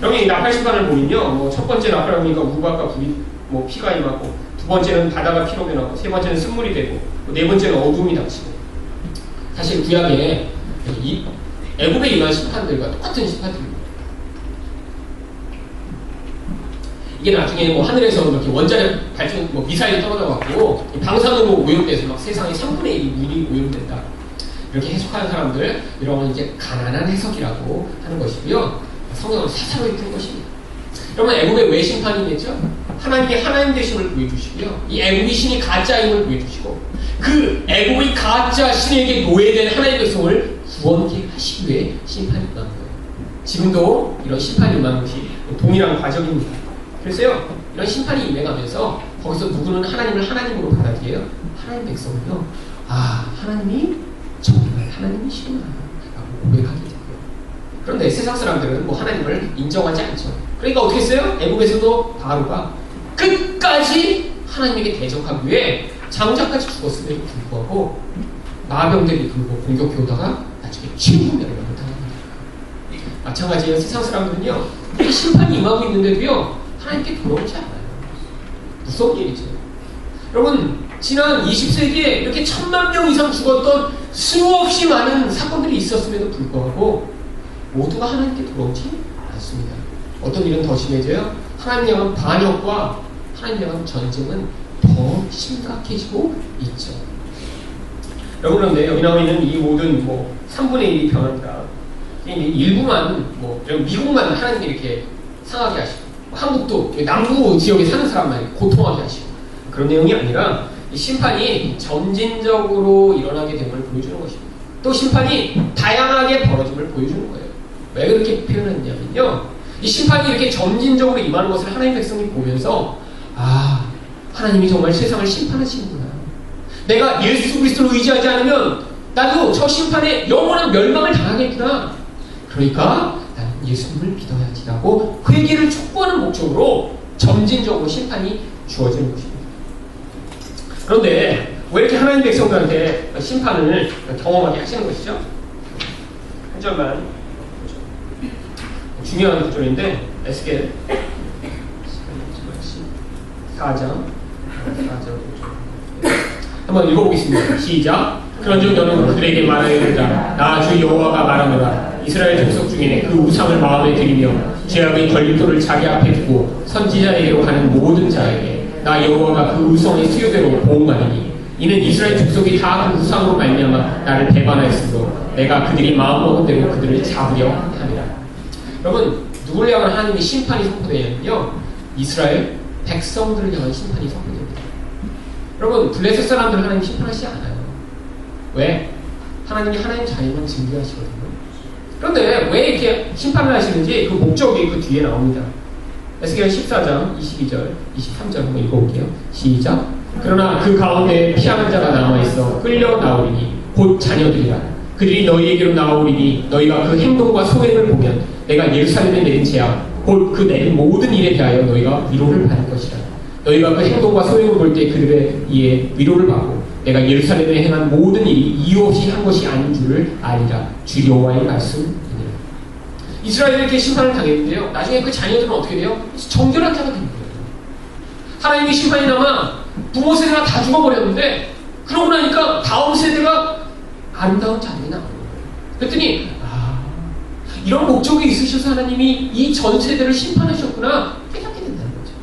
여기 나팔 심판을 보면요, 뭐 첫 번째 나팔 하니까 우박과 불이, 뭐 피가 임하고, 두 번째는 바다가 피로 변하고, 세 번째는 쓴물이 되고, 네 번째는 어둠이 닥치고. 사실 구약에 이 애굽에 임한 심판들과 똑같은 심판들입니다. 이게 나중에 뭐 하늘에서 이렇게 원자력 발전, 뭐 미사일이 떨어져갖고 방사능으로 오염돼서 막 세상에 3분의 1이 물이 오염된다. 이렇게 해석하는 사람들, 이런 건 이제 가난한 해석이라고 하는 것이고요. 성경은 사사로이 푼 것입니다. 여러분, 애굽의 왜 심판이겠죠? 하나님이 하나님 되심을 보여주시고요. 이 애굽의 신이 가짜임을 보여주시고, 그 애굽의 가짜 신에게 노예된 하나님의 백성을 구원케 하시기 위해 심판이 임한 거예요. 지금도 이런 심판이 임하는 것이 동일한 과정입니다. 그래서요, 이런 심판이 임해가면서 거기서 누구는 하나님을 하나님으로 받아들여요. 하나님 백성은요, 아, 하나님이 정말 하나님이시구나 라고 고백하게 돼요. 그런데 세상 사람들은 뭐 하나님을 인정하지 않죠. 그러니까 어떻게 했어요? 애굽에서도 바로가 끝까지 하나님에게 대적하기 위해 장자까지 죽었음에도 불구하고 마병들이 그리고 공격해 오다가 나중에 침묵멸을 당합니다. 마찬가지예요. 세상 사람들은요, 심판이 임하고 있는데도요, 하나님께 돌아오지 않아요. 무서운 일이죠. 여러분, 지난 20세기에 이렇게 1000만 이상 죽었던 수없이 많은 사건들이 있었음에도 불구하고 모두가 하나님께 돌아오지 않습니다. 어떤 일은 더 심해져요? 하나님 향한 반역과 하나님 향한 전쟁은 더 심각해지고 있죠. 여러분, 그런데 여기 나와 있는 이 모든 뭐 3분의 1이 변한다. 일부만, 뭐 미국만 하나님이 이렇게 상하게 하시고, 한국도 남부 지역에 사는 사람만 고통하게 하시고, 그런 내용이 아니라 이 심판이 점진적으로 일어나게 됨을 보여주는 것입니다. 또 심판이 다양하게 벌어짐을 보여주는 거예요. 왜 그렇게 표현했냐면요, 이 심판이 이렇게 점진적으로 임하는 것을 하나님 백성이 보면서, 아, 하나님이 정말 세상을 심판하시는구나. 내가 예수 그리스도를 의지하지 않으면 나도 저 심판에 영원한 멸망을 당하겠구나. 그러니까 나는 예수님을 믿어야지라고 회개를 촉구하는 목적으로 점진적으로 심판이 주어지는 것입니다. 그런데 왜 이렇게 하나님 백성들한테 심판을 경험하게 하시는 것이죠? 한 절만 보죠. 중요한 구절인데, 에스겔 4장 한번 읽어보겠습니다. 시작. 그런즉 너는 그들에게 말하여라. 나 주 여호와가 말하노라. 이스라엘 족속 중에 그 우상을 마음에 들이며 죄악의 걸림돌을 자기 앞에 두고 선지자에게로 가는 모든 자에게 나 여호와가 그 우상의 수요대로 보응하리니 이는 이스라엘 족속이 다 그 우상으로 말미암아 나를 배반하였으므로 내가 그들이 마음먹은 대로 그들을 잡으려 함이라. 여러분, 누구를 향한 하나님의 심판이 선포되냐면요, 이스라엘 백성들을 향한 심판이 선포됩니다. 여러분, 블레셋 사람들을 하나님 심판하시지 않아요. 왜? 하나님이 하나님 자유만 증거하시거든요. 그런데 왜 이렇게 심판을 하시는지 그 목적이 그 뒤에 나옵니다. 에스겔 14장 22절, 23절 한번 읽어볼게요. 시작. 그러나 그 가운데 피하는 자가 남아있어 끌려 나오리니 곧 자녀들이라. 그들이 너희에게로 나오리니 너희가 그 행동과 소행을 보면 내가 예루살렘에 내린 재앙 곧 그 내린 모든 일에 대하여 너희가 위로를 받을 것이라. 너희가 그 행동과 소행을 볼 때 그들의 이에 위로를 받고 내가 예루살렘에 행한 모든 일이 이유 없이 한 것이 아닌 줄을 아리라. 주 여호와의 말씀이니라. 이스라엘이 이렇게 심판을 당했는데요, 나중에 그 자녀들은 어떻게 돼요? 정결한 자가 됩니다. 하나님의 심판이 남아 부모 세대가 다 죽어버렸는데, 그러고 나니까 다음 세대가 아름다운 자녀이 나오는 거예요. 그랬더니 이런 목적이 있으셔서 하나님이 이 전 세대를 심판하셨구나 깨닫게 된다는 거죠.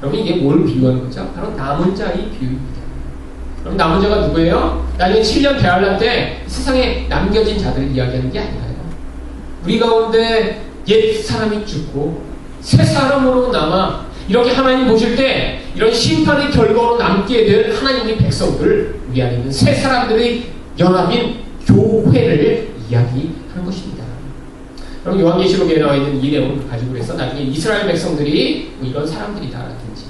여러분, 이게 뭘 비유하는 거죠? 바로 남은 자의 비유입니다. 그럼 남은 자가 누구예요? 나중에 7년 대환란 때 세상에 남겨진 자들을 이야기하는 게 아니라요. 우리 가운데 옛 사람이 죽고 새 사람으로 남아 이렇게 하나님 보실 때 이런 심판의 결과로 남게 될 하나님의 백성들, 우리 안에 있는 새 사람들의 연합인 교회를 이야기하는 것입니다. 그럼 요한계시록에 나와 있는 이 내용을 가지고 해서 나중에 이스라엘 백성들이 뭐 이런 사람들이다라든지,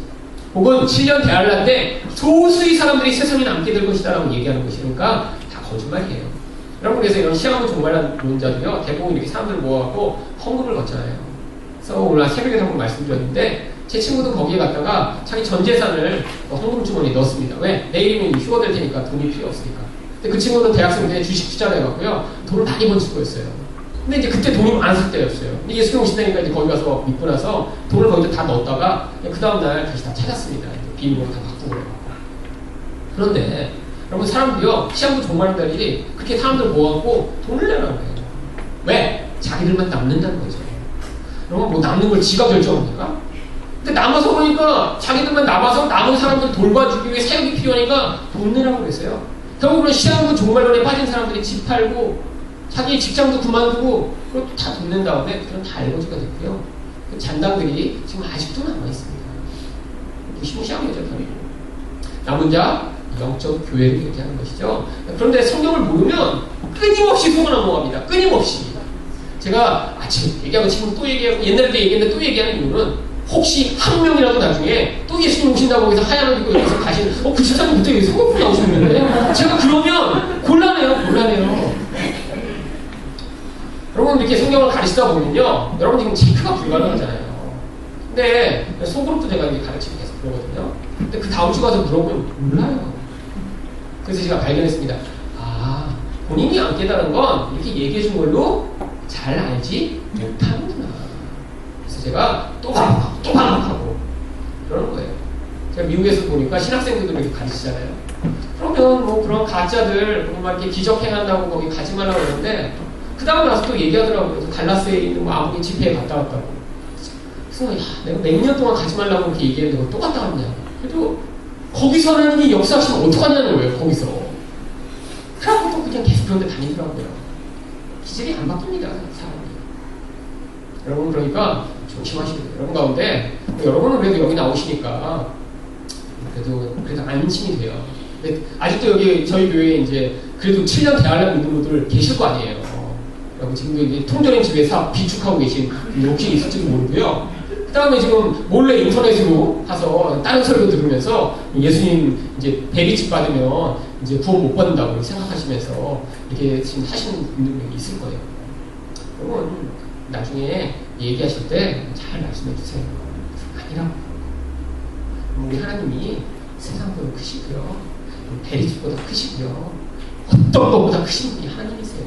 혹은 7년 대환란 때 소수의 사람들이 세상에 남게 될 것이다라고 얘기하는 것이니까 다 거짓말이에요. 여러분, 그래서 이런 시한부 종말론자들이요, 대부분 이렇게 사람들 모아갖고 헌금을 걷잖아요. 그래서 오늘 새벽에 한번 말씀드렸는데, 제 친구도 거기에 갔다가 자기 전 재산을 헌금 주머니에 넣었습니다. 왜? 내일이면 휴가 될 테니까 돈이 필요 없으니까. 근데 그 친구는 대학생 때 주식 투자를 해갖고요, 돈을 많이 번 친구였어요. 근데 이제 그때 돈이 많았을 때였어요. 근데 예수님 오시다니까 이제 거기 가서 믿고 나서 돈을 거기다 다 넣었다가 그 다음날 다시 다 찾았습니다. 비밀번호 다 바꾸고 그래요. 그런데 여러분, 사람들이요, 시한부 종말자들이 그렇게 사람들 모아갖고 돈을 내라는 거예요. 왜? 자기들만 남는다는 거죠. 여러분, 뭐 남는 걸 지가 결정합니까? 근데 남아서 보니까 자기들만 남아서 남은 사람들 돌봐주기 위해 사역이 필요하니까 돈 내라고 그랬어요. 결국은 시한부 종말론에 빠진 사람들이 집 팔고 자기 직장도 그만두고 그것도 다 돈 낸 다음에 그런 다 알거지가 됐고요. 그 잔당들이 지금 아직도 남아있습니다. 무시무시한 거죠. 남은 자 영적 교회를 얘기하는 것이죠. 그런데 성경을 모르면 끊임없이 속아 넘어갑니다. 끊임없이. 제가 얘기하고 지금 또 얘기하고 옛날에 얘기했는데 또 얘기하는 이유는, 혹시 한 명이라도 나중에 또 예수님 오신다고 해서 하얀 옷 입고 여기서 가시는, 그 집사님 그때 성경품 나오셨는데, 제가 그러면 곤란해요. 여러분, 이렇게 성경을 가르치다 보면요, 여러분 지금 체크가 불가능하잖아요. 근데 소그룹도 제가 이제 가르치고 계속 그러거든요. 근데 그 다음 주 가서 물어보면 몰라요. 그래서 제가 발견했습니다. 본인이 안 깨달은 건 이렇게 얘기해 준 걸로 잘 알지 못하는구나. 그래서 제가 또 반복하고 그러는 거예요. 제가 미국에서 보니까 신학생들도 이렇게 가르치잖아요. 그러면 뭐 그런 가짜들, 막 이렇게 기적행한다고 거기 가지 말라고 그러는데, 그 다음에 나서 또 얘기하더라고요. 그래서 달라스에 있는 뭐 아무개 집회에 갔다 왔다고. 그래서 내가 몇 년 동안 가지 말라고 그렇게 얘기했는데 또 갔다 왔냐. 그래도 거기서 하나님이 역사하시면 어떡하냐는 거예요. 거기서. 그래갖고 또 그냥 계속 그런 데 다니더라고요. 기질이 안 바뀝니다, 사람이. 여러분, 그러니까 조심하시면 돼요. 여러분 가운데, 여러분은 그래도 여기 나오시니까 그래도 안심이 돼요. 근데 아직도 여기 저희 교회에 이제 그래도 7년 대환란 믿는 분들 계실 거 아니에요. 여러분, 지금 이제 통전임 집에서 비축하고 계신 혹시 있을지도 모르고요. 그 다음에 지금 몰래 인터넷으로 가서 다른 설교 들으면서 예수님 이제 베리집 받으면 이제 구원 못 받는다고 생각하시면서 이렇게 지금 하시는 분들이 있을 거예요. 여러분, 나중에 얘기하실 때 잘 말씀해 주세요. 아니라고. 우리 하나님이 세상보다 크시고요, 베리집보다 크시고요, 어떤 것보다 크신 분이 하나님이세요.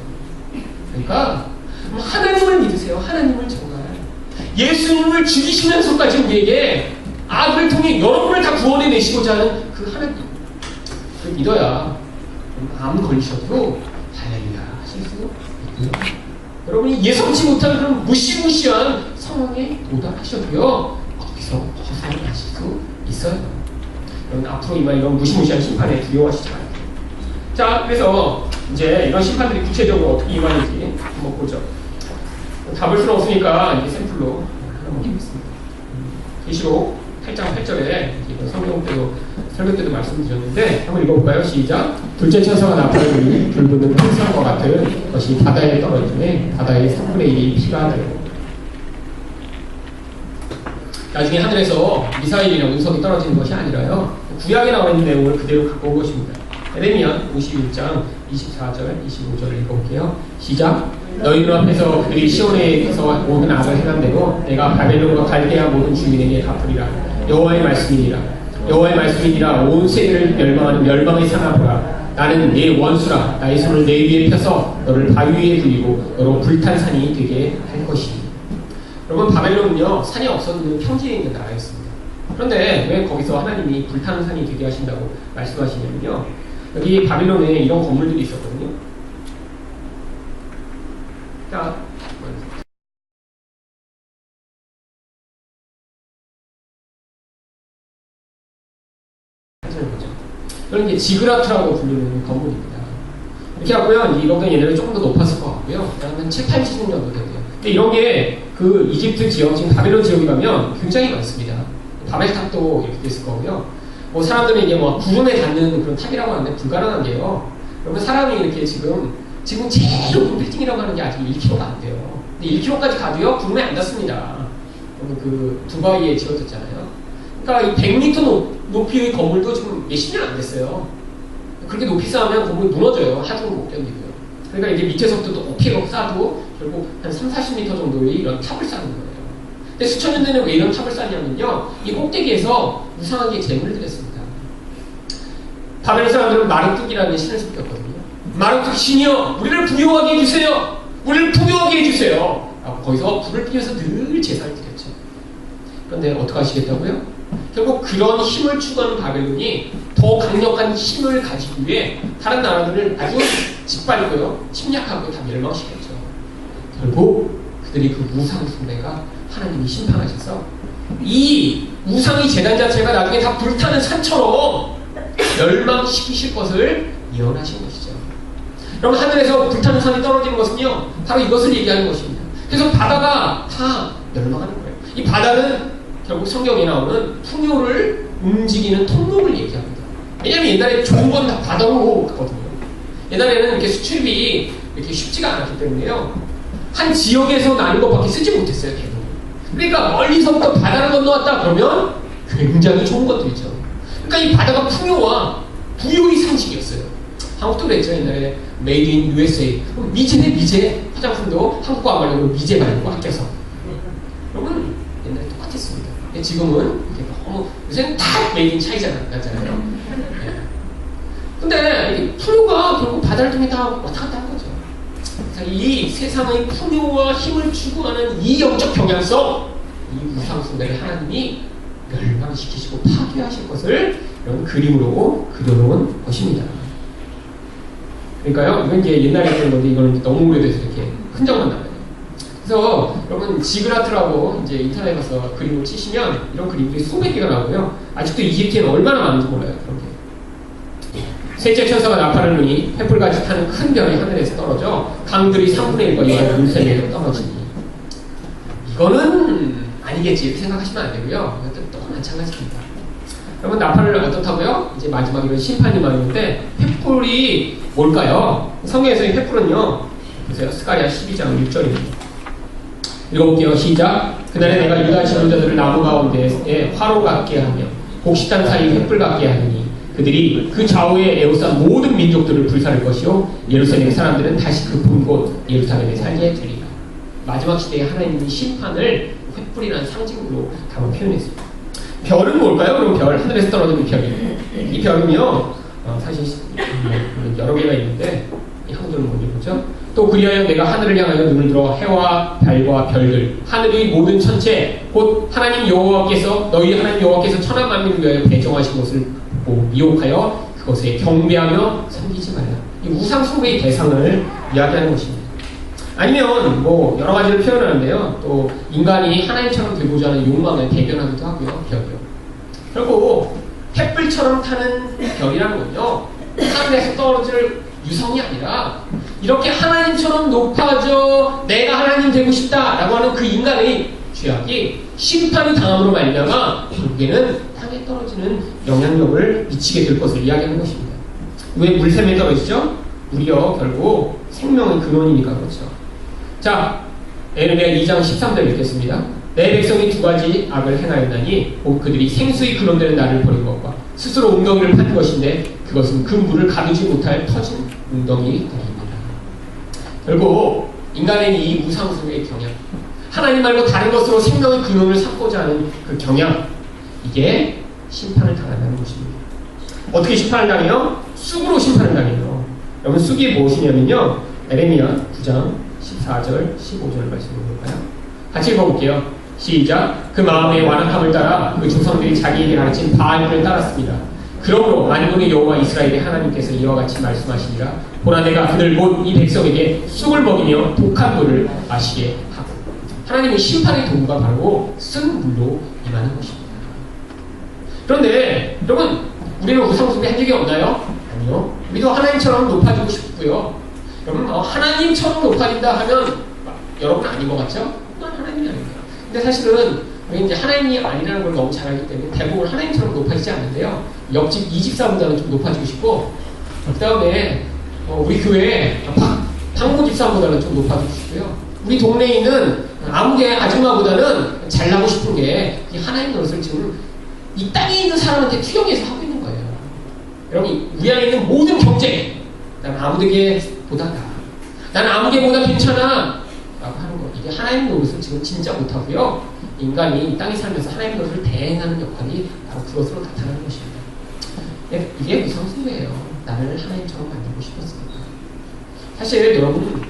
그러니까 하나님을 믿으세요. 하나님을 정말 예수님을 죽이시면서까지 우리에게 아들을 통해 여러분을 다 구원해 내시고자 하는 그 하나님, 그걸 믿어야 암 걸리셔도 할렐루야 하실 수 있고요. 여러분이 예상치 못한 그런 무시무시한 상황에 도달하셔도요, 거기서 벗어나실 수 있어요. 앞으로 이런 무시무시한 심판에 두려워하시지 말아요. 자, 그래서 이제 이런 심판들이 구체적으로 어떻게 임하는지 한번 보죠. 답을 수는 없으니까 이제 샘플로 한번 보겠습니다. 계시록 8장 8절에 성경 때도 설교 때도 말씀드렸는데 한번 읽어볼까요? 시작. 둘째 천사가 나팔을 불이 불붙는 풍선과 같은 것이 바다에 떨어지매 바다의 3분의 1이 피가 되고. 나중에 하늘에서 미사일이나 운석이 떨어지는 것이 아니라요, 구약에 나와 있는 내용을 그대로 갖고 온 것입니다. 에레미야 51장 24절 25절을 읽어볼게요. 시작. 너희 눈앞에서 그들이 시온에서 모든 악을 행한 대로 내가 바벨론과 갈대아 모든 주민에게 갚으리라. 여호와의 말씀이니라. 여호와의 말씀이니라. 온 세계를 멸망하는 멸망의 산하보라. 나는 네 원수라. 나의 손을 네 위에 펴서 너를 바위 위에 두이고 너로 불탄 산이 되게 할 것이니. 여러분, 바벨론은요, 산이 없었는 평지에 있는 나라였습니다. 그런데 왜 거기서 하나님이 불타는 산이 되게 하신다고 말씀하시냐면요, 여기 바빌론에 이런 건물들이 있었거든요. 자, 이런 게 지그라트라고 불리는 건물입니다. 이렇게 하고요, 이거보다 얘네는 조금 더 높았을 것 같고요. 그러면 7, 80년 정도 되고요. 근데 이런 게 그 이집트 지역, 지금 바빌론 지역에 가면 굉장히 많습니다. 바벨탑도 이렇게 됐을 거고요. 뭐 사람들은 이게 뭐 구름에 닿는 그런 탑이라고 하는데 불가능한 게요. 여러분, 사람이 이렇게 지금 제일 높은 빌딩이라고 하는 게 아직 1km가 안 돼요. 근데 1km까지 가도요, 구름에 안 닿습니다. 여러분, 그 두바이에 지어졌잖아요. 그러니까 이 100m 높이의 건물도 지금 몇십 년 안 됐어요. 그렇게 높이 쌓으면 건물이 무너져요. 하중을 못 견디고요. 그러니까 이게 밑에서부터 높이 쌓아도 결국 한 3, 40m 정도의 이런 탑을 쌓는 거예요. 근데 수천 년 전에 왜 이런 탑을 쌓냐면요, 이 꼭대기에서 무상하게 제물을 드렸습니다. 바벨 사람들은 마르뚝이라는 신을 섬겼거든요. 마르뚝 신이여, 우리를 부유하게 해주세요. 우리를 풍요하게 해주세요. 거기서 불을 피워서 늘 제사를 드렸죠. 그런데 어떻게 하시겠다고요? 결국 그런 힘을 추구하는 바벨론이 더 강력한 힘을 가지기 위해 다른 나라들을 아주 짓밟고요, 침략하고 다 멸망시켰죠. 결국 그들이 그 우상 숭배가 하나님이 심판하셔서 이 우상의 재단 자체가 나중에 다 불타는 산처럼 멸망시키실 것을 예언하신 것이죠. 그럼 하늘에서 불타는 산이 떨어지는 것은요, 바로 이것을 얘기하는 것입니다. 그래서 바다가 다 멸망하는 거예요. 이 바다는 결국 성경에 나오는 풍요를 움직이는 통로를 얘기합니다. 왜냐하면 옛날에 좋은 건 다 바다로 갔거든요. 옛날에는 이렇게 수출입이 이렇게 쉽지가 않았기 때문에요, 한 지역에서 나는 것밖에 쓰지 못했어요, 대부분. 그러니까 멀리서부터 바다를 건너왔다 그러면 굉장히 좋은 것들이죠. 그러니까 이 바다가 풍요와 부유의 상징이었어요. 한국도 그랬죠. 옛날에 메이드 인 USA. 미제네 미제. 화장품도 한국어 안 말고 미제 말고 아껴서. 여러분, 옛날에 똑같았습니다. 지금은 너무 요새는 다 메이드 인 차이잖아요. 네. 근데 풍요가 결국 바다를 통해 다 왔다 갔다 한 거죠. 이 세상의 풍요와 힘을 추구하는 이 영적 경향성, 이 우상숭배를 하나님이 멸망시키시고 파괴하실 것을 이런 그림으로 그려놓은 것입니다. 그러니까요, 이건 이제 옛날에 했던 건데 이거는 너무 오래돼서 이렇게 흔적만 남아요. 그래서 여러분, 지그라트라고 이제 인터넷에 가서 그림을 치시면 이런 그림들이 수백 개가 나오고요. 아직도 이집트에는 얼마나 많은지 몰라요. 그런 게. 셋째 천사가 나팔을 누니 횃불같이 타는 큰 별이 하늘에서 떨어져 강들이 3분의 1과 이와 물샘에 떨어지니. 이거는 아니겠지 이렇게 생각하시면 안 되고요. 이것도 또 마찬가지입니다. 여러분, 나팔을 어떻다고요? 이제 마지막 이런 심판이 많은데 횃불이 뭘까요? 성경에서 이 횃불은요, 보세요. 스가랴 12장 6절입니다. 읽어볼게요. 시작. 그날에 내가 유다 지도자들을 나무 가운데에 화로 같게 하며 곡식단 사이 횃불 같게 하니 그들이 그 좌우에 에워싼 모든 민족들을 불사를 것이요 예루살렘 사람들은 다시 그 본 곳 예루살렘에 살게 되리라. 마지막 시대에 하나님이 심판을 횃불이라는 상징으로 한번 표현했습니다. 별은 뭘까요? 그럼 별, 하늘에서 떨어지는 별이에요. 이 별은요, 사실 여러 개가 있는데 이 한글은 먼저 보죠. 또 그리하여 내가 하늘을 향하여 눈을 들어 해와 달과 별들, 하늘의 모든 천체, 곧 하나님 여호와께서 너희 하나님 여호와께서 천하 만민을 위하여 배정하신 것을 보고 미혹하여 그것에 경배하며 섬기지 말라. 이 우상 숭배의 대상을 이야기하는 것입니다. 아니면 뭐 여러 가지를 표현하는데요. 또 인간이 하나님처럼 되고자 하는 욕망을 대변하기도 하고요. 결국 횃불 하늘처럼 타는 별이라는 건요, 하늘에서 떨어질 유성이 아니라 이렇게 하나님처럼 높아져 내가 하나님 되고 싶다라고 하는 그 인간의 죄악이 심판이 당함으로 말미암아 결국에는 땅에 떨어지는 영향력을 미치게 될 것을 이야기하는 것입니다. 왜 물샘에 떨어지죠? 우리요 결국 생명의 근원이니까 그렇죠. 자, 에르미야 2장 13절 읽겠습니다. 내 백성이 두 가지 악을 행하였나니 곧 그들이 생수의 근원되는 나를 버린 것과 스스로 웅덩이를 판 것인데 그것은 그 물을 가두지 못할 터진 웅덩이입니다. 결국 인간의 이 우상숭배의 경향, 하나님 말고 다른 것으로 생명의 근원을 삼고자 하는 그 경향, 이게 심판을 당한다는 것입니다. 어떻게 심판을 당해요? 쑥으로 심판을 당해요. 여러분 쑥이 무엇이냐면요, 에레미야 9장 14절 15절 말씀을 볼까요? 같이 읽어볼게요. 시작. 그 마음의 완악함을 따라 그 조상들이 자기에게 가르친 바알들을 따랐습니다. 그러므로 만군의 여호와 이스라엘의 하나님께서 이와 같이 말씀하시니라. 보라 내가 그들 곧 이 백성에게 쑥을 먹이며 독한 물을 마시게 하고. 하나님의 심판의 도구가 바로 쓴 물로 임하는 것입니다. 그런데 여러분 우리는 우상숭배 한 적이 없나요? 아니요. 우리도 하나님처럼 높아지고 싶고요. 여러분 하나님처럼 높아진다 하면 여러분 아닌 것 같죠? 그건 하나님이 아닙니다. 근데 사실은 우리 이제 하나님이 아니라는 걸 너무 잘 알기 때문에 대부분 하나님처럼 높아지지 않는데요. 옆집 이 집사보다는 좀 높아지고 싶고, 그 다음에 우리 교회 박모 집사보다는 좀 높아지고 싶고요. 우리 동네에 있는 아무개 아줌마보다는 잘나고 싶은 게 이 하나님 노릇을 지금 이 땅에 있는 사람한테 투영해서 하고 있는 거예요. 여러분 우리 안에 있는 모든 경쟁, 난 아무개보다 나아, 난 아무개보다 괜찮아 라고 하는 거, 이게 하나님 노릇을 지금 진짜 못하고요. 인간이 이 땅에 살면서 하나님 노릇을 대행하는 역할이 바로 그것으로 나타나는 것입니다. 이게 우상숭배예요. 나를 하나님처럼 만들고 싶었으니까. 사실 여러분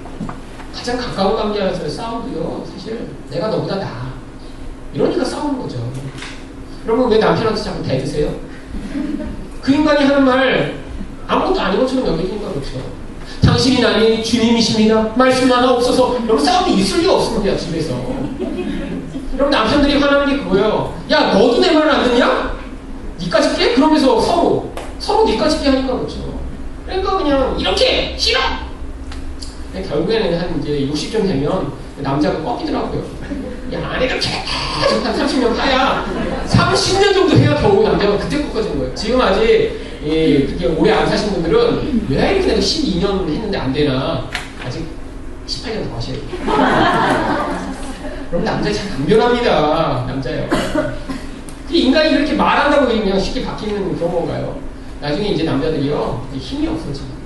가장 가까운 관계 안에서의 싸움도요, 사실 내가 너보다 나아, 이러니까 싸우는 거죠. 여러분 왜 남편한테 자꾸 대드세요? 그 인간이 하는 말 아무것도 아닌 것처럼 여기니까 그렇죠. 당신이 나의 주님이십니다. 말씀 하나 없어서. 여러분 싸움이 있을 리가 없습니다. 집에서. 여러분 남편들이 화나는 게 그거예요. 야 너도 내 말을 안 듣냐? 니까지 깨? 그러면서 서로 니까지 깨 하니까 그렇죠. 그러니까 그냥 이렇게 싫어! 결국에는 한 이제 60점 되면 남자가 꺾이더라고요. 야 아내가 계속 한 30년 하야 30년 정도 해야 겨우 남자가 그때 꺾어진 거예요. 지금 아직 그렇게 오래 안 사신 분들은 왜 이렇게 내가 12년 했는데 안 되나, 아직 18년 더 하셔야 돼요. 그럼 남자 잘 안 변합니다. 남자예요. 인간이 그렇게 말한다고 그냥 쉽게 바뀌는 그런 건가요? 나중에 이제 남자들이요 힘이 없어지고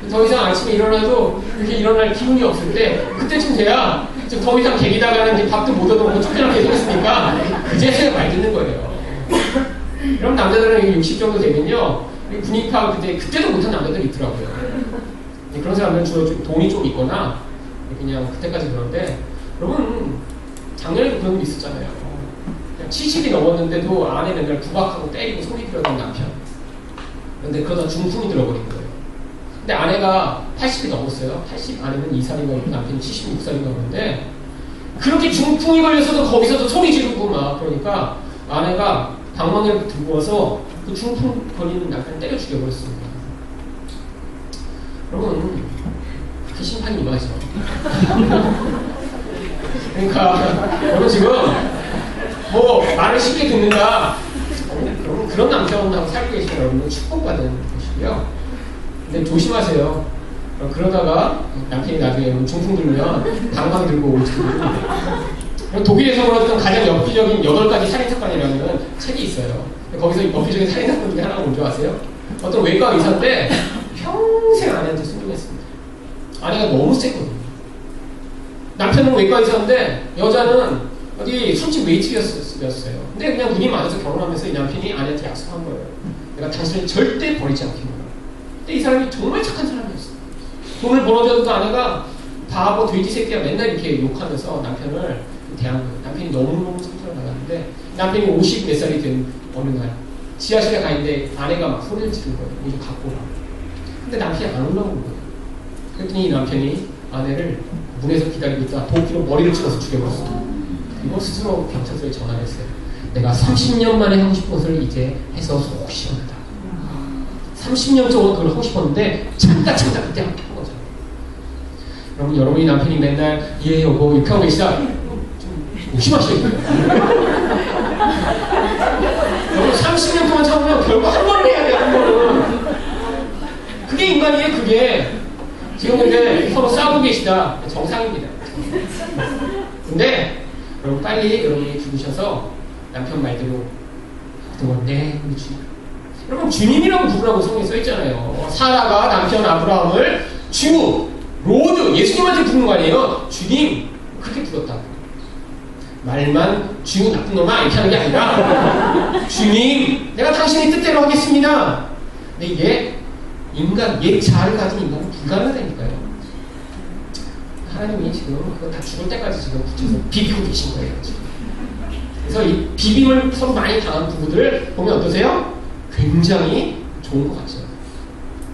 더 이상 아침에 일어나도 이렇게 일어날 기운이 없을 때, 그때쯤 돼야 좀 더 이상 개기다가는 밥도 못 얻어먹고 쫓겨나게 생겼으니까 그제서야 말 듣는 거예요. 그럼 남자들은 60 정도 되면요 군입파 그때도 못한 남자들이 있더라고요. 그런 사람들은 주로 돈이 좀 있거나 그냥 그때까지 그런데, 여러분 작년에도 그런 일 있었잖아요. 70이 넘었는데도 아내 맨날 구박하고 때리고 소리 들어간 남편. 그런데 그러다 중풍이 들어버린 거예요. 근데 아내가 80이 넘었어요. 80 아내는 2살인가 그렇고 남편이 76살인가 그러는데, 그렇게 중풍이 걸려서도 거기서도 소리 지르고 막 그러니까 아내가 방망이를 들고 와서 그 중풍 걸리는 남편을 때려 죽여버렸습니다. 여러분 그 심판이 임하죠. 그러니까 여러분 지금 뭐 말을 쉽게 듣는다, 그런 남편하고 살고 계시면 여러분은 축복받은 것이고요. 근데 조심하세요. 그러다가 남편이 나중에 중풍 들면 방망이 들고 올지도 모릅니다. 독일에서 벌어졌던 가장 엽기적인 8가지 살인사건이라는 책이 있어요. 거기서 엽기적인 살인사건 중에 하나가 뭔지 아세요? 어떤 외과 의사인데 평생 아내한테 순종했습니다. 아내가 너무 셌거든요. 남편은 외과 의사인데 여자는 어디 술집 웨이트였어요. 근데 그냥 눈이 맞아서 결혼하면서 이 남편이 아내한테 약속한 거예요. 내가 당신을 절대 버리지 않겠노라. 근데 이 사람이 정말 착한 사람이었어요. 돈을 벌어줘도 아내가 바보 돼지 새끼야 맨날 이렇게 욕하면서 남편을 대한 거예요. 남편이 너무너무 상처를 받았는데, 남편이 50 몇 살이 된 어느 날 지하실에 가 있는데 아내가 막 소리를 지른 거예요. 이거 갖고 오라고. 근데 남편이 안 올라오는 거예요. 그랬더니 이 남편이 아내를 문에서 기다리고 있다가 도끼로 머리를 찍어서 죽여버렸어요. 그리고 스스로 경찰서에 전화를 했어요. 내가 30년 만에 하고 싶은 것을 이제 해서 속 시원하다. 30년 동안 그걸 하고 싶었는데 참다 그때 한 거죠. 그럼 여러분이 남편이 맨날 예 여보 이렇게 하고 계시다. 좀 조심하셔야 돼요. 여러분 30년 동안 참으면 결국 한 번을 해야 돼요. 한 번은. 그게 인간이에요. 그게. 지금 근데 서로 싸우고 계시다. 정상입니다. 근데 여러분 빨리 여러분이 죽으셔서 남편 말대로 그동안 우리 주님. 여러분 주님이라고 부르라고 성경에 써있잖아요. 사라가 남편 아브라함을 주, 로드, 예수님한테 부르는 거 아니에요. 주님 그렇게 불렀다. 말만 주 나쁜 놈아 이렇게 하는 게 아니라 주님 내가 당신의 뜻대로 하겠습니다. 근데 이게 인간, 옛 자아를 가진 인간은 불가능하다니까요. 하나님이 지금 그거 다 죽을 때까지 지금 붙여서 비비고 계신 거예요. 지금. 그래서 이 비빔을 서로 많이 당한 부부들 보면 어떠세요? 굉장히 좋은 것 같죠.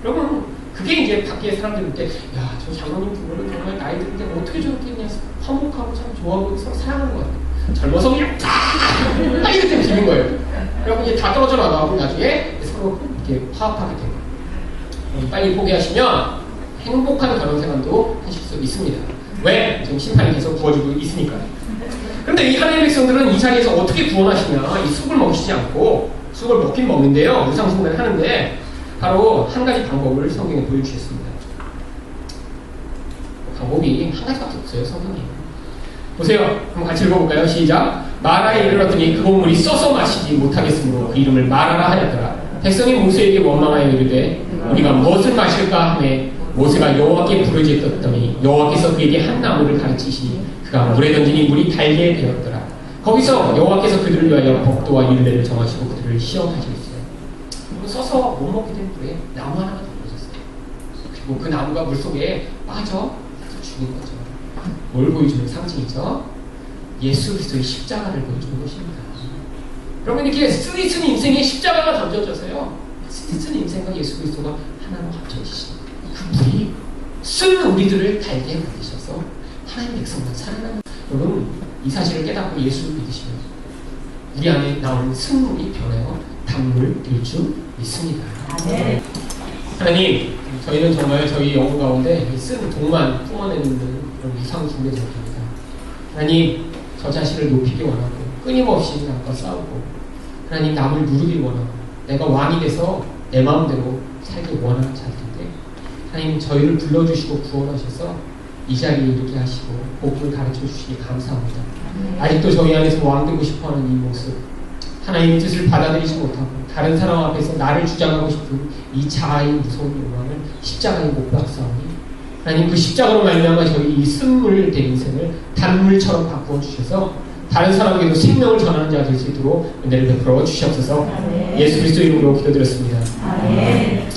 여러분 그게 이제 밖에 사람들 볼 때 야, 저 장로님 부부는 정말 나이 드는데 어떻게 저렇게 그냥 화목하고 참 좋아하고 서로 사랑하는 것 같아요. 젊어서 그냥 딱 이렇게 비빈 거예요. 여러분 이제 다 떨어져 나가고 나중에 서로 이렇게 화합하게 되고 빨리 포기하시면 행복한 결혼 생활도 하실 수 있습니다. 왜? 지금 심판이 계속 부어지고 있으니까요. 그런데 이 하나님의 백성들은 이 자리에서 어떻게 구원하시냐? 이 쑥을 먹이시지 않고 쑥을 먹긴 먹는데요. 우상숭배를 하는데 바로 한 가지 방법을 성경에 보여주셨습니다. 방법이 한 가지밖에 없어요. 성경에. 보세요. 한번 같이 읽어볼까요? 시작. 마라에 이르렀더니 그 곡물이 써서 마시지 못하겠으므로 그 이름을 마라라 하였더라. 백성이 모세에게 원망하여 이르되 우리가 무엇을 마실까 하매 모세가 여호와께 부르짖었더니 여호와께서 그에게 한 나무를 가르치시니 그가 물에 던지니 물이 달게 되었더라. 거기서 여호와께서 그들을 위하여 복도와 율례를 정하시고 그들을 시험하셨어요. 써서 못 먹게 된 물에 나무 하나가 던져졌어요. 그리고 그 나무가 물속에 빠져 죽은 거죠. 뭘 보여주는 상징이죠? 예수 그리스도의 십자가를 보여주는 것입니다. 여러분 이렇게 쓰디쓴 인생에 십자가가 던져져서요. 쓰디쓴 인생과 예수 그리스도가 하나로 합쳐지신 그 불이 쓴 우리들을 달게 만드셔서 하나님의 백성만 살아나는. 여러분 이 사실을 깨닫고 예수를 믿으시면 우리 안에 나오는 쓴물이 변하여 단물 될 줄 믿습니다. 네. 하나님 저희는 정말 저희 영혼 가운데 쓴 독만 뿜어내는 그런 이상 중대적입니다. 하나님 저 자신을 높이기 원하고 끊임없이 남과 싸우고 하나님 남을 누르기 원하고 내가 왕이 돼서 내 마음대로 살기 원하는 자들인데 하나님 저희를 불러주시고 구원하셔서 이 자리에 이르게 하시고 복음을 가르쳐 주시기 감사합니다. 아직도 저희 안에서 왕되고 싶어하는 이 모습 하나님의 뜻을 받아들이지 못하고 다른 사람 앞에서 나를 주장하고 싶은 이 자아의 무서운 욕망을 십자가에 못 박사오니 하나님 그 십자가로 말미암아 저희 이 쓴물 된 인생을 단물처럼 바꾸어 주셔서 다른 사람에게도 생명을 전하는 자가 될 수 있도록 은혜를 베풀어 주시옵소서. 예수 그리스도 이름으로 기도드렸습니다. 아멘.